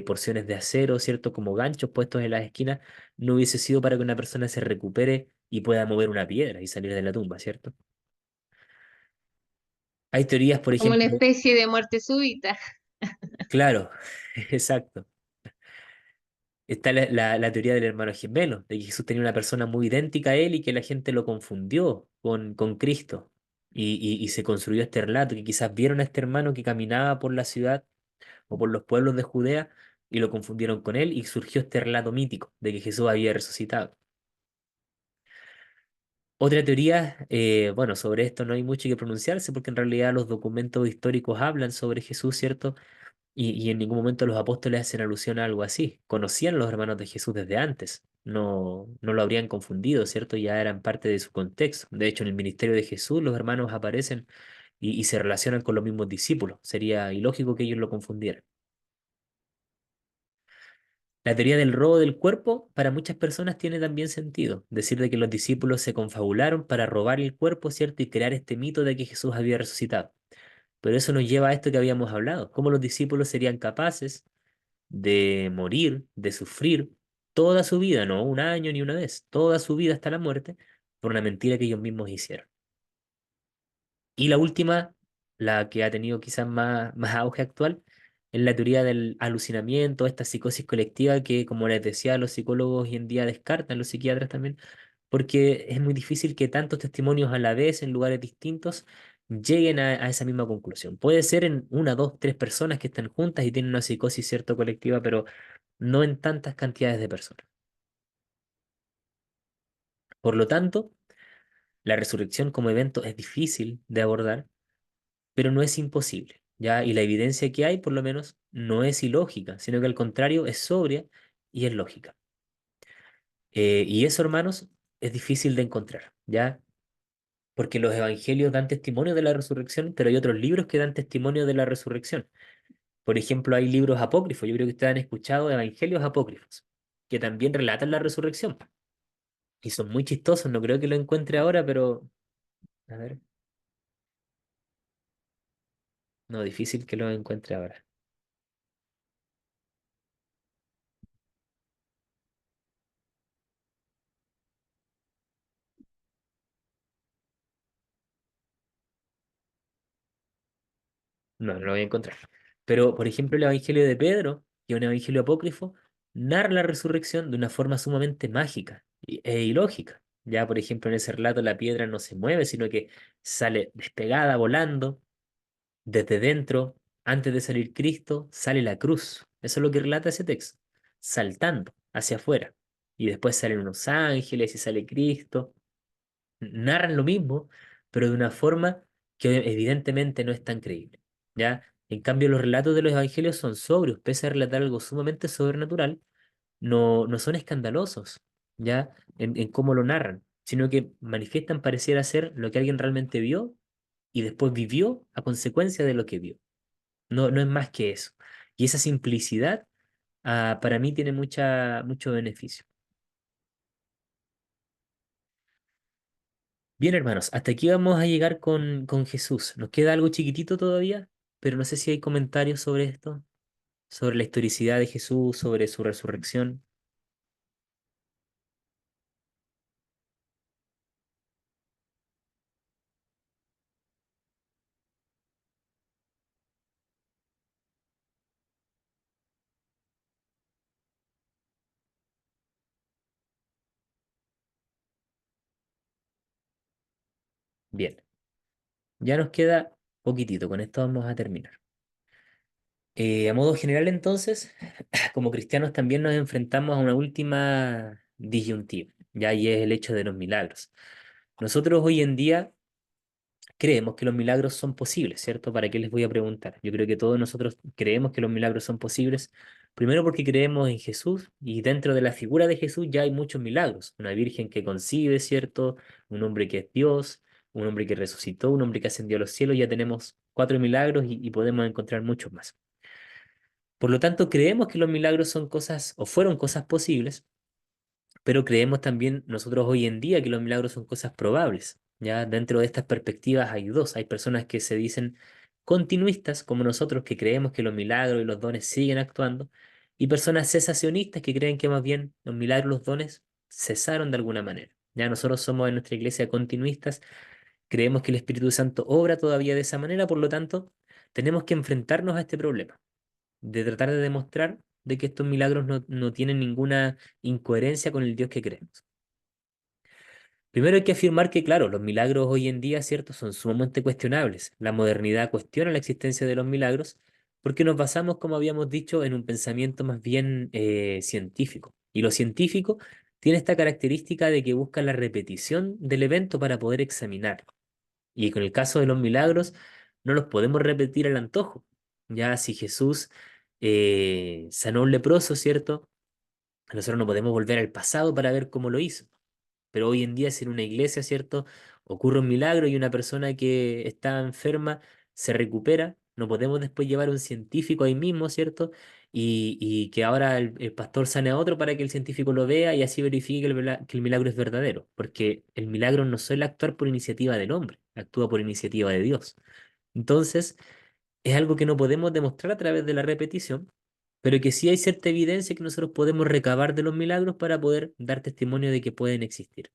porciones de acero, ¿cierto? Como ganchos puestos en las esquinas, no hubiese sido para que una persona se recupere y pueda mover una piedra y salir de la tumba, ¿cierto? Hay teorías, por Como una ejemplo, especie de muerte súbita. claro, exacto. Está la teoría del hermano gemelo, de que Jesús tenía una persona muy idéntica a él y que la gente lo confundió con Cristo. Y se construyó este relato, que quizás vieron a este hermano que caminaba por la ciudad o por los pueblos de Judea y lo confundieron con él y surgió este relato mítico de que Jesús había resucitado. Otra teoría, bueno, sobre esto no hay mucho que pronunciarse porque en realidad los documentos históricos hablan sobre Jesús, ¿cierto? Y en ningún momento los apóstoles hacen alusión a algo así. Conocían a los hermanos de Jesús desde antes. No lo habrían confundido, ¿cierto? Ya eran parte de su contexto. De hecho, en el ministerio de Jesús los hermanos aparecen y se relacionan con los mismos discípulos. Sería ilógico que ellos lo confundieran. La teoría del robo del cuerpo para muchas personas tiene también sentido. Decir de que los discípulos se confabularon para robar el cuerpo, ¿cierto? Y crear este mito de que Jesús había resucitado. Pero eso nos lleva a esto que habíamos hablado. ¿Cómo los discípulos serían capaces de morir, de sufrir toda su vida, no un año ni una vez, toda su vida hasta la muerte, por una mentira que ellos mismos hicieron? Y la última, la que ha tenido quizás más auge actual, es la teoría del alucinamiento, esta psicosis colectiva que, como les decía, los psicólogos hoy en día descartan, los psiquiatras también, porque es muy difícil que tantos testimonios a la vez en lugares distintos lleguen a esa misma conclusión. Puede ser en una, dos, tres personas que están juntas y tienen una psicosis cierto colectiva, pero no en tantas cantidades de personas. Por lo tanto, la resurrección como evento es difícil de abordar, pero no es imposible, ¿ya? Y la evidencia que hay, por lo menos, no es ilógica, sino que al contrario es sobria y es lógica. Y eso, hermanos, es difícil de encontrar, ¿ya? Porque los evangelios dan testimonio de la resurrección, pero hay otros libros que dan testimonio de la resurrección. Por ejemplo, hay libros apócrifos, yo creo que ustedes han escuchado evangelios apócrifos, que también relatan la resurrección. Y son muy chistosos, no creo que lo encuentre ahora, pero a ver, no, difícil que lo encuentre ahora. No lo voy a encontrar. Pero, por ejemplo, el Evangelio de Pedro, que es un evangelio apócrifo, narra la resurrección de una forma sumamente mágica e ilógica. Ya, por ejemplo, en ese relato la piedra no se mueve, sino que sale despegada, volando. Desde dentro, antes de salir Cristo, sale la cruz. Eso es lo que relata ese texto, saltando hacia afuera. Y después salen unos ángeles y sale Cristo. Narran lo mismo, pero de una forma que evidentemente no es tan creíble, ¿ya? En cambio, los relatos de los evangelios son sobrios, pese a relatar algo sumamente sobrenatural, no son escandalosos, ¿ya? En cómo lo narran, sino que manifiestan pareciera ser lo que alguien realmente vio y después vivió a consecuencia de lo que vio. No es más que eso. Y esa simplicidad, para mí tiene mucho beneficio. Bien, hermanos, hasta aquí vamos a llegar con Jesús. Nos queda algo chiquitito todavía, pero no sé si hay comentarios sobre esto, sobre la historicidad de Jesús, sobre su resurrección. Bien, ya nos queda poquitito, con esto vamos a terminar. A modo general, entonces, como cristianos también nos enfrentamos a una última disyuntiva, ya, y es el hecho de los milagros. Nosotros hoy en día creemos que los milagros son posibles, ¿cierto? ¿Para qué les voy a preguntar? Yo creo que todos nosotros creemos que los milagros son posibles, primero porque creemos en Jesús y dentro de la figura de Jesús ya hay muchos milagros. Una virgen que concibe, ¿cierto? Un hombre que es Dios, un hombre que resucitó, un hombre que ascendió a los cielos, ya tenemos cuatro milagros y podemos encontrar muchos más. Por lo tanto, creemos que los milagros son cosas o fueron cosas posibles, pero creemos también nosotros hoy en día que los milagros son cosas probables. Ya dentro de estas perspectivas hay dos. Hay personas que se dicen continuistas, como nosotros, que creemos que los milagros y los dones siguen actuando, y personas cesacionistas que creen que más bien los milagros y los dones cesaron de alguna manera. Ya nosotros somos en nuestra iglesia continuistas, creemos que el Espíritu Santo obra todavía de esa manera, por lo tanto, tenemos que enfrentarnos a este problema de tratar de demostrar de que estos milagros no tienen ninguna incoherencia con el Dios que creemos. Primero hay que afirmar que, claro, los milagros hoy en día, ¿cierto?, son sumamente cuestionables. La modernidad cuestiona la existencia de los milagros porque nos basamos, como habíamos dicho, en un pensamiento más bien científico. Y lo científico tiene esta característica de que busca la repetición del evento para poder examinarlo. Y con el caso de los milagros, no los podemos repetir al antojo. Ya si Jesús sanó a un leproso, ¿cierto? Nosotros no podemos volver al pasado para ver cómo lo hizo. Pero hoy en día, si en una iglesia, ¿cierto? Ocurre un milagro y una persona que está enferma se recupera, no podemos después llevar a un científico ahí mismo, ¿cierto? Y que ahora el pastor sane a otro para que el científico lo vea y así verifique que el milagro es verdadero. Porque el milagro no suele actuar por iniciativa del hombre, actúa por iniciativa de Dios. Entonces, es algo que no podemos demostrar a través de la repetición, pero que sí hay cierta evidencia que nosotros podemos recabar de los milagros para poder dar testimonio de que pueden existir.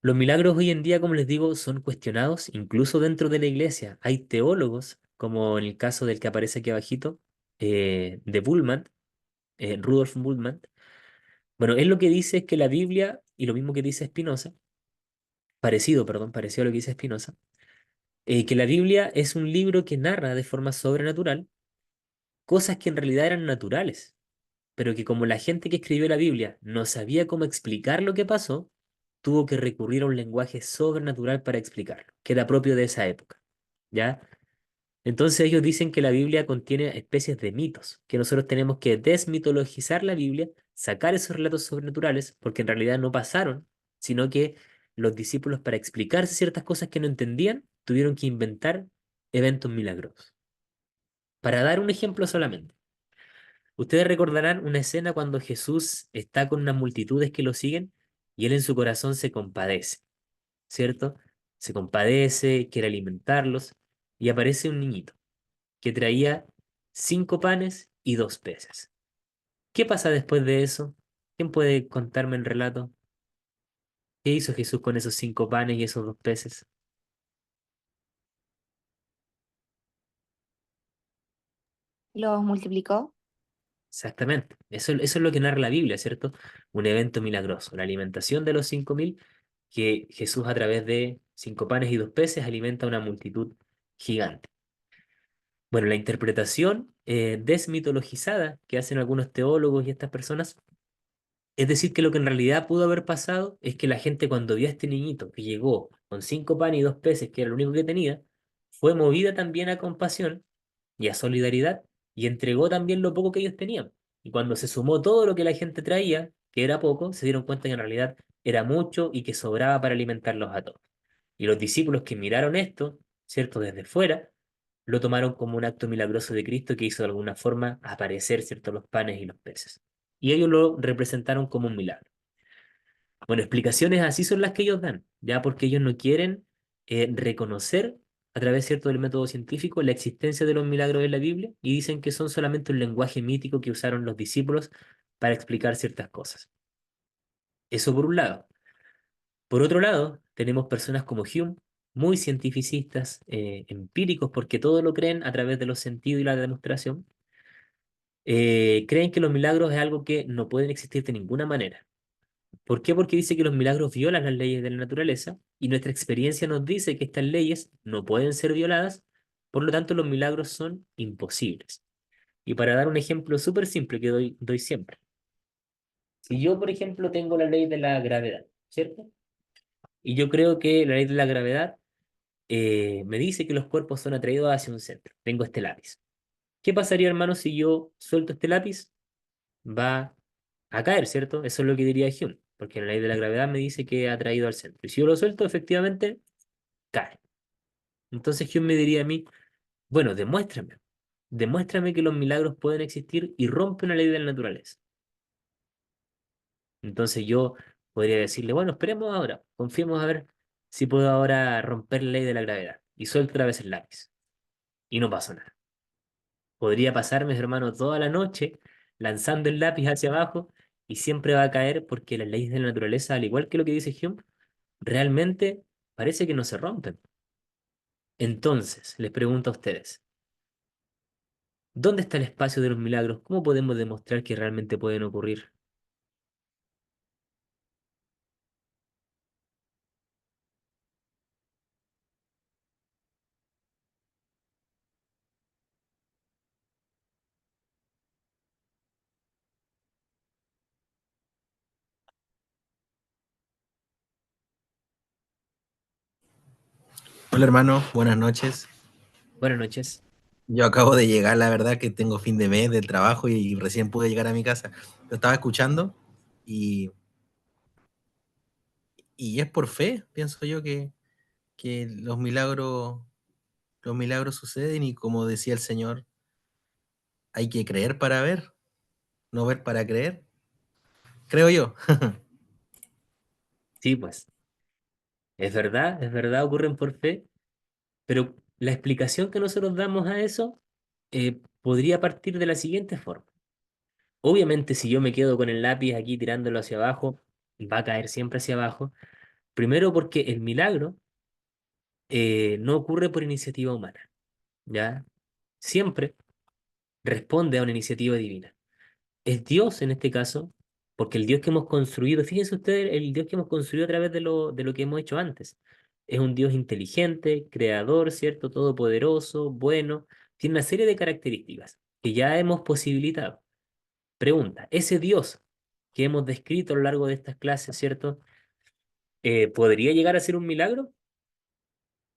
Los milagros hoy en día, como les digo, son cuestionados incluso dentro de la iglesia. Hay teólogos, como en el caso del que aparece aquí abajito, de Bullman, Rudolf Bullman. Bueno, él lo que dice es que la Biblia, y lo mismo que dice Spinoza, parecido a lo que dice Spinoza, que la Biblia es un libro que narra de forma sobrenatural cosas que en realidad eran naturales, pero que como la gente que escribió la Biblia no sabía cómo explicar lo que pasó, tuvo que recurrir a un lenguaje sobrenatural para explicarlo, que era propio de esa época, ¿ya? Entonces ellos dicen que la Biblia contiene especies de mitos, que nosotros tenemos que desmitologizar la Biblia, sacar esos relatos sobrenaturales, porque en realidad no pasaron, sino que los discípulos para explicarse ciertas cosas que no entendían, tuvieron que inventar eventos milagrosos. Para dar un ejemplo solamente. Ustedes recordarán una escena cuando Jesús está con unas multitudes que lo siguen y él en su corazón se compadece, ¿cierto? Se compadece, quiere alimentarlos y aparece un niñito que traía 5 panes y 2 peces. ¿Qué pasa después de eso? ¿Quién puede contarme el relato? ¿Qué hizo Jesús con esos 5 panes y esos 2 peces? ¿Los multiplicó? Exactamente. Eso es lo que narra la Biblia, ¿cierto? Un evento milagroso, la alimentación de los 5.000, que Jesús a través de 5 panes y 2 peces alimenta a una multitud gigante. Bueno, la interpretación desmitologizada que hacen algunos teólogos y estas personas, es decir, que lo que en realidad pudo haber pasado es que la gente cuando vio a este niñito que llegó con 5 panes y 2 peces, que era lo único que tenía, fue movida también a compasión y a solidaridad, y entregó también lo poco que ellos tenían. Y cuando se sumó todo lo que la gente traía, que era poco, se dieron cuenta que en realidad era mucho y que sobraba para alimentarlos a todos. Y los discípulos que miraron esto, ¿cierto? Desde fuera, lo tomaron como un acto milagroso de Cristo que hizo de alguna forma aparecer, ¿cierto? Los panes y los peces. Y ellos lo representaron como un milagro. Bueno, explicaciones así son las que ellos dan, ya porque ellos no quieren reconocer a través, cierto, del método científico la existencia de los milagros en la Biblia y dicen que son solamente un lenguaje mítico que usaron los discípulos para explicar ciertas cosas. Eso por un lado. Por otro lado, tenemos personas como Hume, muy cientificistas, empíricos, porque todo lo creen a través de los sentidos y la demostración. Creen que los milagros es algo que no pueden existir de ninguna manera. ¿Por qué? Porque dice que los milagros violan las leyes de la naturaleza y nuestra experiencia nos dice que estas leyes no pueden ser violadas, por lo tanto los milagros son imposibles. Y para dar un ejemplo súper simple que doy siempre. Si yo, por ejemplo, tengo la ley de la gravedad, ¿cierto? Y yo creo que la ley de la gravedad me dice que los cuerpos son atraídos hacia un centro. Tengo este lápiz. ¿Qué pasaría, hermano, si yo suelto este lápiz? Va a caer, ¿cierto? Eso es lo que diría Hume, porque la ley de la gravedad me dice que ha atraído al centro. Y si yo lo suelto, efectivamente, cae. Entonces Hume me diría a mí, bueno, demuéstrame que los milagros pueden existir y rompe una ley de la naturaleza. Entonces yo podría decirle, bueno, esperemos ahora, confiemos a ver si puedo ahora romper la ley de la gravedad. Y suelto otra vez el lápiz. Y no pasó nada. Podría pasarme, hermano, toda la noche lanzando el lápiz hacia abajo y siempre va a caer porque las leyes de la naturaleza, al igual que lo que dice Hume, realmente parece que no se rompen. Entonces, les pregunto a ustedes, ¿dónde está el espacio de los milagros? ¿Cómo podemos demostrar que realmente pueden ocurrir? Hola hermano, buenas noches. Buenas noches. Yo acabo de llegar, la verdad que tengo fin de mes del trabajo y recién pude llegar a mi casa. Lo estaba escuchando y, y es por fe, pienso yo que los milagros suceden y como decía el Señor, hay que creer para ver, no ver para creer, creo yo. Sí, pues, es verdad, ocurren por fe, pero la explicación que nosotros damos a eso podría partir de la siguiente forma. Obviamente, si yo me quedo con el lápiz aquí tirándolo hacia abajo, va a caer siempre hacia abajo. Primero porque el milagro no ocurre por iniciativa humana, ¿ya? Siempre responde a una iniciativa divina. Es Dios en este caso, porque el Dios que hemos construido, fíjense ustedes, el Dios que hemos construido a través de lo que hemos hecho antes, es un Dios inteligente, creador, ¿cierto? Todopoderoso, bueno, tiene una serie de características que ya hemos posibilitado. Pregunta, ese Dios que hemos descrito a lo largo de estas clases, ¿cierto? ¿Podría llegar a ser un milagro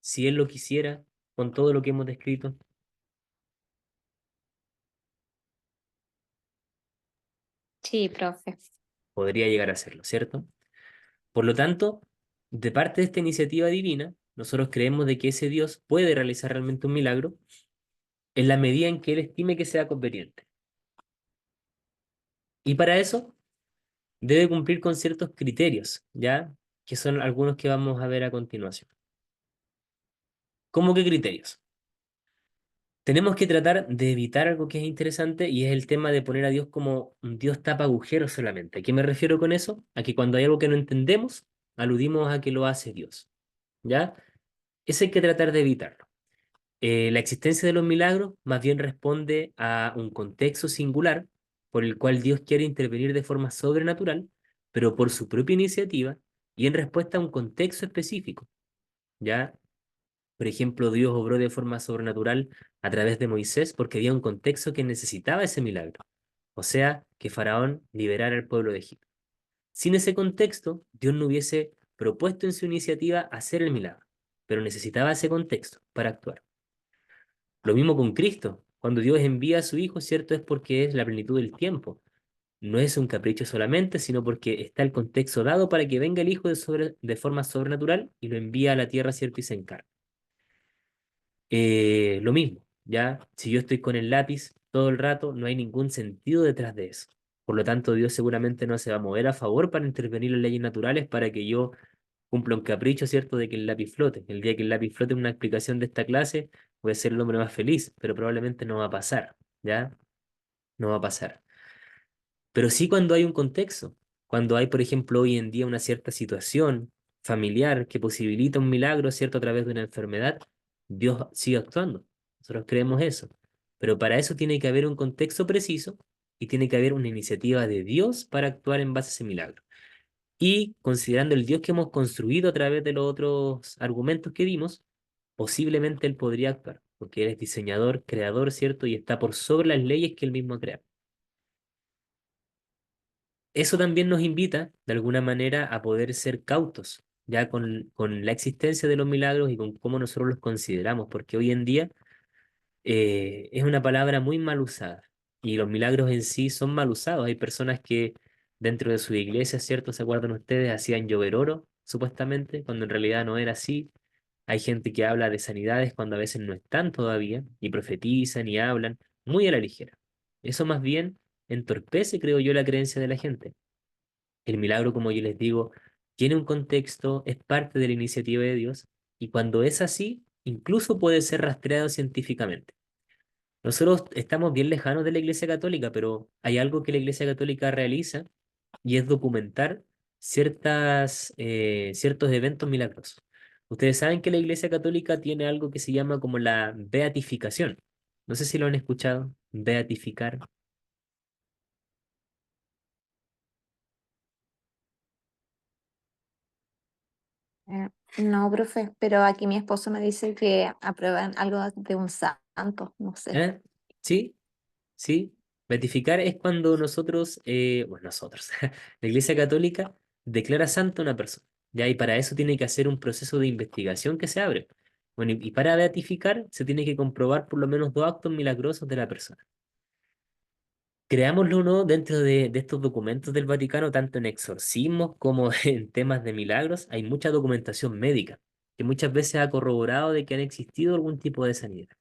si Él lo quisiera con todo lo que hemos descrito? Sí, profe. Podría llegar a serlo, ¿cierto? Por lo tanto, de parte de esta iniciativa divina, nosotros creemos de que ese Dios puede realizar realmente un milagro en la medida en que Él estime que sea conveniente. Y para eso debe cumplir con ciertos criterios, ¿ya? Que son algunos que vamos a ver a continuación. ¿Cómo qué criterios? Tenemos que tratar de evitar algo que es interesante y es el tema de poner a Dios como un Dios tapa agujeros solamente. ¿A qué me refiero con eso? A que cuando hay algo que no entendemos, aludimos a que lo hace Dios, ¿ya? Eso hay que tratar de evitarlo. La existencia de los milagros más bien responde a un contexto singular por el cual Dios quiere intervenir de forma sobrenatural, pero por su propia iniciativa y en respuesta a un contexto específico, ¿ya? Por ejemplo, Dios obró de forma sobrenatural a través de Moisés porque había un contexto que necesitaba ese milagro, o sea, que Faraón liberara al pueblo de Egipto. Sin ese contexto, Dios no hubiese propuesto en su iniciativa hacer el milagro, pero necesitaba ese contexto para actuar. Lo mismo con Cristo. Cuando Dios envía a su Hijo, cierto, es porque es la plenitud del tiempo. No es un capricho solamente, sino porque está el contexto dado para que venga el Hijo de forma sobrenatural y lo envía a la tierra, cierto, y se encarga. Lo mismo, ¿ya? Si yo estoy con el lápiz todo el rato, no hay ningún sentido detrás de eso. Por lo tanto, Dios seguramente no se va a mover a favor para intervenir en leyes naturales para que yo cumpla un capricho, ¿cierto?, de que el lápiz flote. El día que el lápiz flote en una explicación de esta clase, voy a ser el hombre más feliz, pero probablemente no va a pasar, ¿ya? No va a pasar. Pero sí cuando hay un contexto, cuando hay, por ejemplo, hoy en día una cierta situación familiar que posibilita un milagro, ¿cierto?, a través de una enfermedad, Dios sigue actuando. Nosotros creemos eso. Pero para eso tiene que haber un contexto preciso y tiene que haber una iniciativa de Dios para actuar en base a ese milagro. Y considerando el Dios que hemos construido a través de los otros argumentos que dimos, posiblemente Él podría actuar, porque Él es diseñador, creador, ¿cierto? Y está por sobre las leyes que Él mismo crea. Eso también nos invita, de alguna manera, a poder ser cautos, ya con la existencia de los milagros y con cómo nosotros los consideramos, porque hoy en día es una palabra muy mal usada y los milagros en sí son mal usados. Hay personas que dentro de su iglesia, ¿cierto? ¿Se acuerdan ustedes? Hacían llover oro, supuestamente, cuando en realidad no era así. Hay gente que habla de sanidades cuando a veces no están todavía y profetizan y hablan muy a la ligera. Eso más bien entorpece, creo yo, la creencia de la gente. El milagro, como yo les digo, tiene un contexto, es parte de la iniciativa de Dios, y cuando es así, incluso puede ser rastreado científicamente. Nosotros estamos bien lejanos de la Iglesia Católica, pero hay algo que la Iglesia Católica realiza y es documentar ciertos eventos milagrosos. Ustedes saben que la Iglesia Católica tiene algo que se llama como la beatificación. No sé si lo han escuchado, beatificar. Eh, no, profe, pero aquí mi esposo me dice que aprueban algo de un santo, no sé. ¿Eh? ¿Sí? ¿Sí? Beatificar es cuando nosotros, bueno, nosotros, la Iglesia Católica declara santa a una persona, ¿ya? Y para eso tiene que hacer un proceso de investigación que se abre. Bueno, y para beatificar se tiene que comprobar por lo menos dos actos milagrosos de la persona. Creámoslo o no, dentro de estos documentos del Vaticano, tanto en exorcismos como en temas de milagros, hay mucha documentación médica que muchas veces ha corroborado de que han existido algún tipo de sanidad.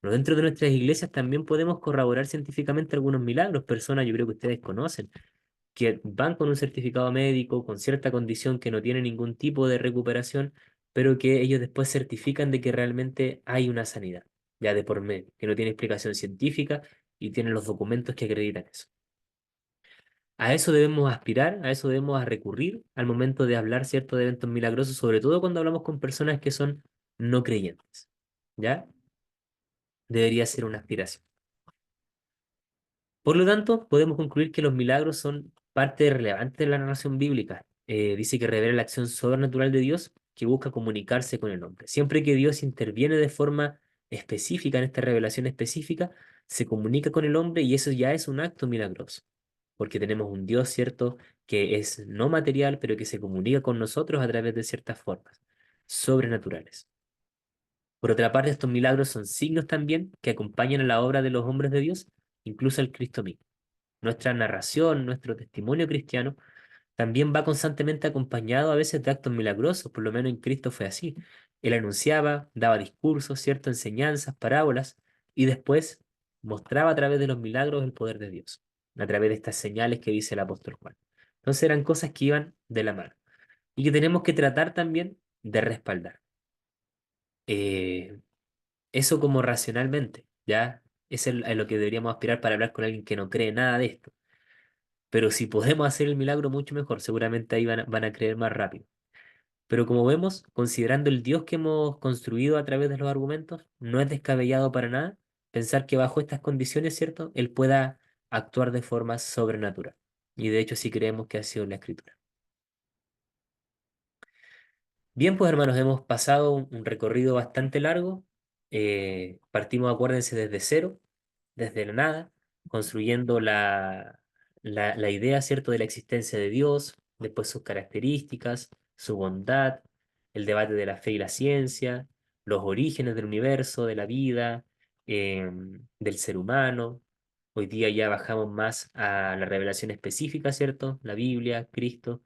Pero dentro de nuestras iglesias también podemos corroborar científicamente algunos milagros. Personas, yo creo que ustedes conocen, que van con un certificado médico, con cierta condición que no tiene ningún tipo de recuperación, pero que ellos después certifican de que realmente hay una sanidad, ya de por medio, que no tiene explicación científica y tienen los documentos que acreditan eso. A eso debemos aspirar, a eso debemos recurrir al momento de hablar, ¿cierto?, de eventos milagrosos, sobre todo cuando hablamos con personas que son no creyentes, ¿ya? Debería ser una aspiración. Por lo tanto, podemos concluir que los milagros son parte relevante de la narración bíblica. Dice que revela la acción sobrenatural de Dios que busca comunicarse con el hombre. Siempre que Dios interviene de forma específica en esta revelación específica, se comunica con el hombre y eso ya es un acto milagroso, porque tenemos un Dios, ¿cierto?, que es no material, pero que se comunica con nosotros a través de ciertas formas sobrenaturales. Por otra parte, estos milagros son signos también que acompañan a la obra de los hombres de Dios, incluso al Cristo mismo. Nuestra narración, nuestro testimonio cristiano, también va constantemente acompañado a veces de actos milagrosos, por lo menos en Cristo fue así. Él anunciaba, daba discursos, ¿cierto?, enseñanzas, parábolas, y después mostraba a través de los milagros el poder de Dios, a través de estas señales que dice el apóstol Juan. Entonces eran cosas que iban de la mano y que tenemos que tratar también de respaldar. Eh, Eso como racionalmente, ¿ya? Es a lo que deberíamos aspirar para hablar con alguien que no cree nada de esto. Pero si podemos hacer el milagro, mucho mejor. Seguramente ahí van a creer más rápido. Pero como vemos, considerando el Dios que hemos construido a través de los argumentos, no es descabellado para nada pensar que bajo estas condiciones, ¿cierto?, Él pueda actuar de forma sobrenatural. Y de hecho sí creemos que ha sido la Escritura. Bien, pues hermanos, hemos pasado un recorrido bastante largo. Partimos, acuérdense, desde cero, desde la nada, construyendo la idea, ¿cierto?, de la existencia de Dios, después sus características, su bondad, el debate de la fe y la ciencia, los orígenes del universo, de la vida, del ser humano. Hoy día ya bajamos más a la revelación específica, ¿cierto? La Biblia, Cristo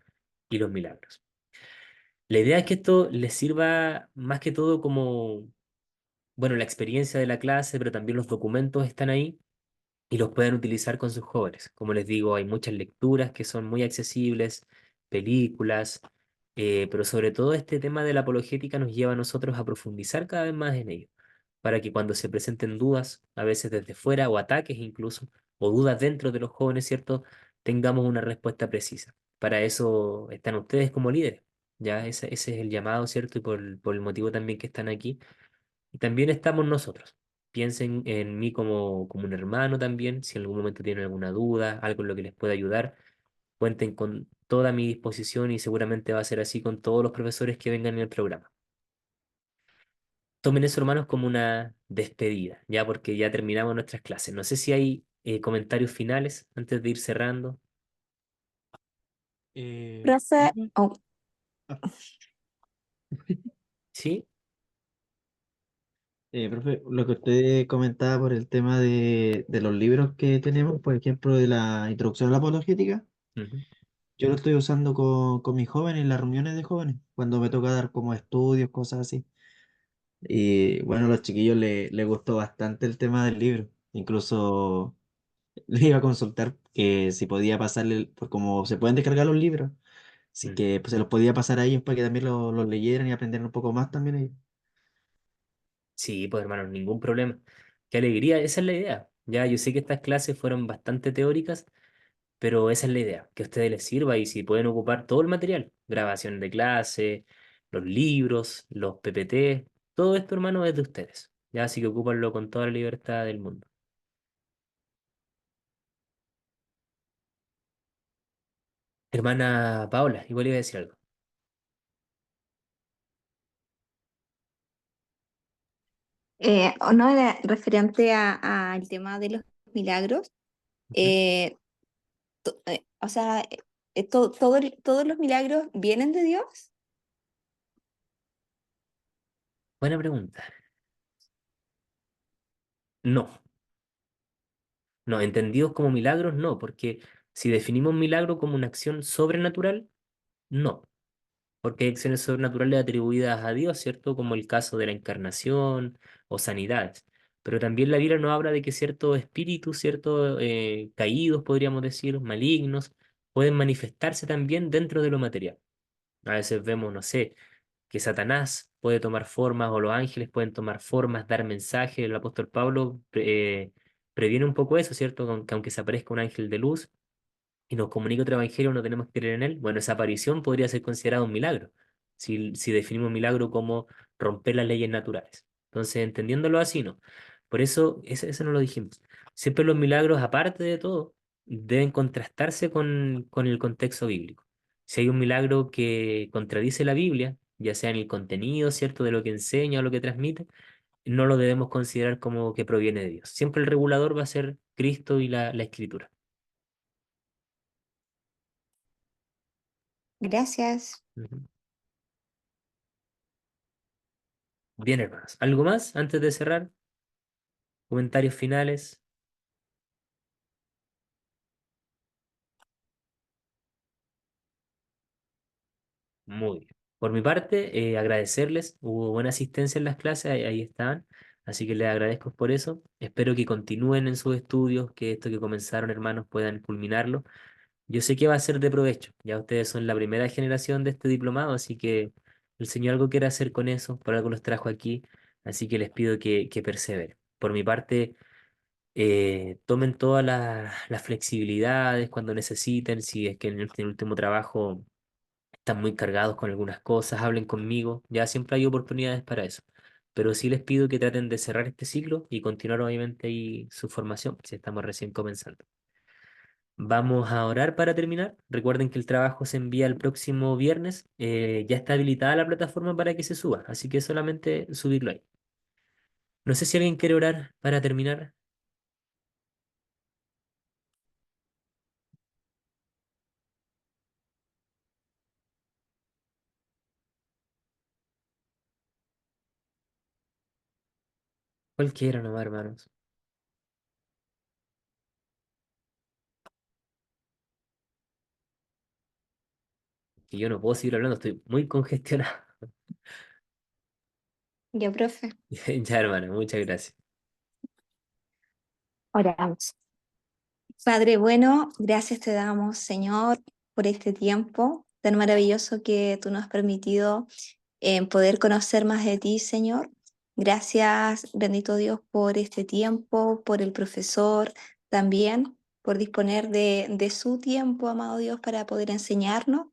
y los milagros. La idea es que esto les sirva más que todo como, bueno, la experiencia de la clase, pero también los documentos están ahí y los puedan utilizar con sus jóvenes. Como les digo, hay muchas lecturas que son muy accesibles, películas, pero sobre todo este tema de la apologética nos lleva a nosotros a profundizar cada vez más en ello, para que cuando se presenten dudas, a veces desde fuera o ataques incluso, o dudas dentro de los jóvenes, ¿cierto? Tengamos una respuesta precisa. Para eso están ustedes como líderes. Ya ese es el llamado, ¿cierto? Y por el motivo también que están aquí y también estamos nosotros. Piensen en mí como un hermano también. Si en algún momento tienen alguna duda, algo en lo que les pueda ayudar, cuenten con toda mi disposición y seguramente va a ser así con todos los profesores que vengan en el programa. Tomen eso, hermanos, como una despedida, ya porque ya terminamos nuestras clases. No sé si hay comentarios finales antes de ir cerrando. Profe, Profe, oh, ah, ¿Sí? profe, lo que usted comentaba por el tema de los libros que tenemos, por ejemplo, de la introducción a la apologética, Ujú. yo lo estoy usando con mis jóvenes en las reuniones de jóvenes, cuando me toca dar como estudios, cosas así. Y bueno, a los chiquillos les gustó bastante el tema del libro. Incluso les iba a consultar que si podía pasarle, pues como se pueden descargar los libros, así Mm. que pues, se los podía pasar a ellos para que también los leyeran y aprendieran un poco más también ellos. Sí, pues hermanos, ningún problema. Qué alegría, esa es la idea. Ya, yo sé que estas clases fueron bastante teóricas, pero esa es la idea, que a ustedes les sirva y si pueden ocupar todo el material, grabación de clase, los libros, los PPT, todo esto, hermano, es de ustedes. Ya, así que ocúpanlo con toda la libertad del mundo. Hermana Paola, igual iba a decir algo. no era referente al tema de los milagros. Ujú. eh, o sea, todos los milagros vienen de Dios. Buena pregunta. No, no, entendidos como milagros, no, porque si definimos milagro como una acción sobrenatural, no. Porque hay acciones sobrenaturales atribuidas a Dios, ¿cierto? Como el caso de la encarnación o sanidades. Pero también la Biblia nos habla de que ciertos espíritus, ciertos caídos, podríamos decir, malignos, pueden manifestarse también dentro de lo material. A veces vemos, no sé, que Satanás puede tomar formas o los ángeles pueden tomar formas, dar mensajes. El apóstol Pablo previene un poco eso, ¿cierto? Que aunque se aparezca un ángel de luz, y nos comunica otro evangelio, no tenemos que creer en él, bueno, esa aparición podría ser considerada un milagro, si definimos milagro como romper las leyes naturales. Entonces, entendiéndolo así, ¿no? Por eso, eso no lo dijimos. Siempre los milagros, aparte de todo, deben contrastarse con el contexto bíblico. Si hay un milagro que contradice la Biblia, ya sea en el contenido, ¿cierto?, de lo que enseña o lo que transmite, no lo debemos considerar como que proviene de Dios. Siempre el regulador va a ser Cristo y la Escritura. Gracias. Ujú. Bien, hermanos. ¿Algo más antes de cerrar? ¿Comentarios finales? Muy bien. Por mi parte, agradecerles. Hubo buena asistencia en las clases, ahí estaban. Así que les agradezco por eso. Espero que continúen en sus estudios, que esto que comenzaron, hermanos, puedan culminarlo. Yo sé que va a ser de provecho. Ya ustedes son la primera generación de este diplomado, así que el Señor algo quiere hacer con eso, por algo los trajo aquí. Así que les pido que perseveren. Por mi parte, tomen todas las flexibilidades cuando necesiten, si es que en el último trabajo están muy cargados con algunas cosas, hablen conmigo, ya siempre hay oportunidades para eso. Pero sí les pido que traten de cerrar este ciclo y continuar obviamente ahí su formación, si estamos recién comenzando. Vamos a orar para terminar. Recuerden que el trabajo se envía el próximo viernes. Ya está habilitada la plataforma para que se suba, así que solamente subirlo ahí. No sé si alguien quiere orar para terminar. Cualquiera nomás, hermanos. Que yo no puedo seguir hablando, estoy muy congestionado. Ya, profe. Ya, hermano, muchas gracias. Oramos. Padre bueno, gracias te damos, Señor, por este tiempo tan maravilloso que tú nos has permitido poder conocer más de ti, Señor. Gracias, bendito Dios, por este tiempo, por el profesor también, por disponer de su tiempo, amado Dios, para poder enseñarnos.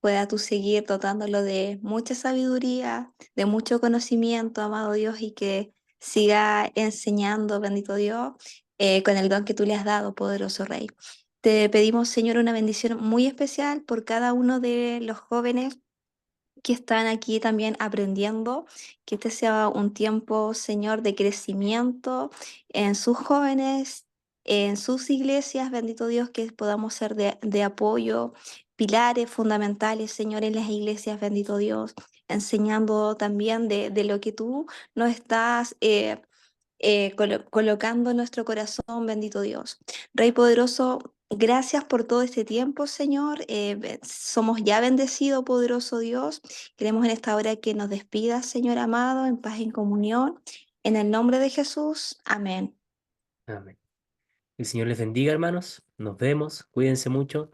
Pueda tú seguir dotándolo de mucha sabiduría, de mucho conocimiento, amado Dios, y que siga enseñando, bendito Dios, con el don que tú le has dado, poderoso Rey. Te pedimos, Señor, una bendición muy especial por cada uno de los jóvenes que están aquí también aprendiendo, que este sea un tiempo, Señor, de crecimiento en sus jóvenes, en sus iglesias, bendito Dios, que podamos ser de apoyo, pilares fundamentales, Señor, en las iglesias, bendito Dios, enseñando también de lo que tú nos estás colocando en nuestro corazón, bendito Dios. Rey poderoso, gracias por todo este tiempo, Señor. Somos ya bendecidos, poderoso Dios. Queremos en esta hora que nos despidas, Señor amado, en paz y en comunión. En el nombre de Jesús, amén. Amén. El Señor les bendiga, hermanos. Nos vemos. Cuídense mucho.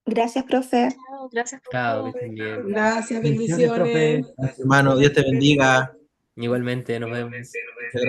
Gracias, profe. Chao, gracias por Chao, que todo. estén bien. Gracias, Bendiciones, bendiciones. profe. Gracias. Hermano, Dios te bendiga. Igualmente, nos vemos.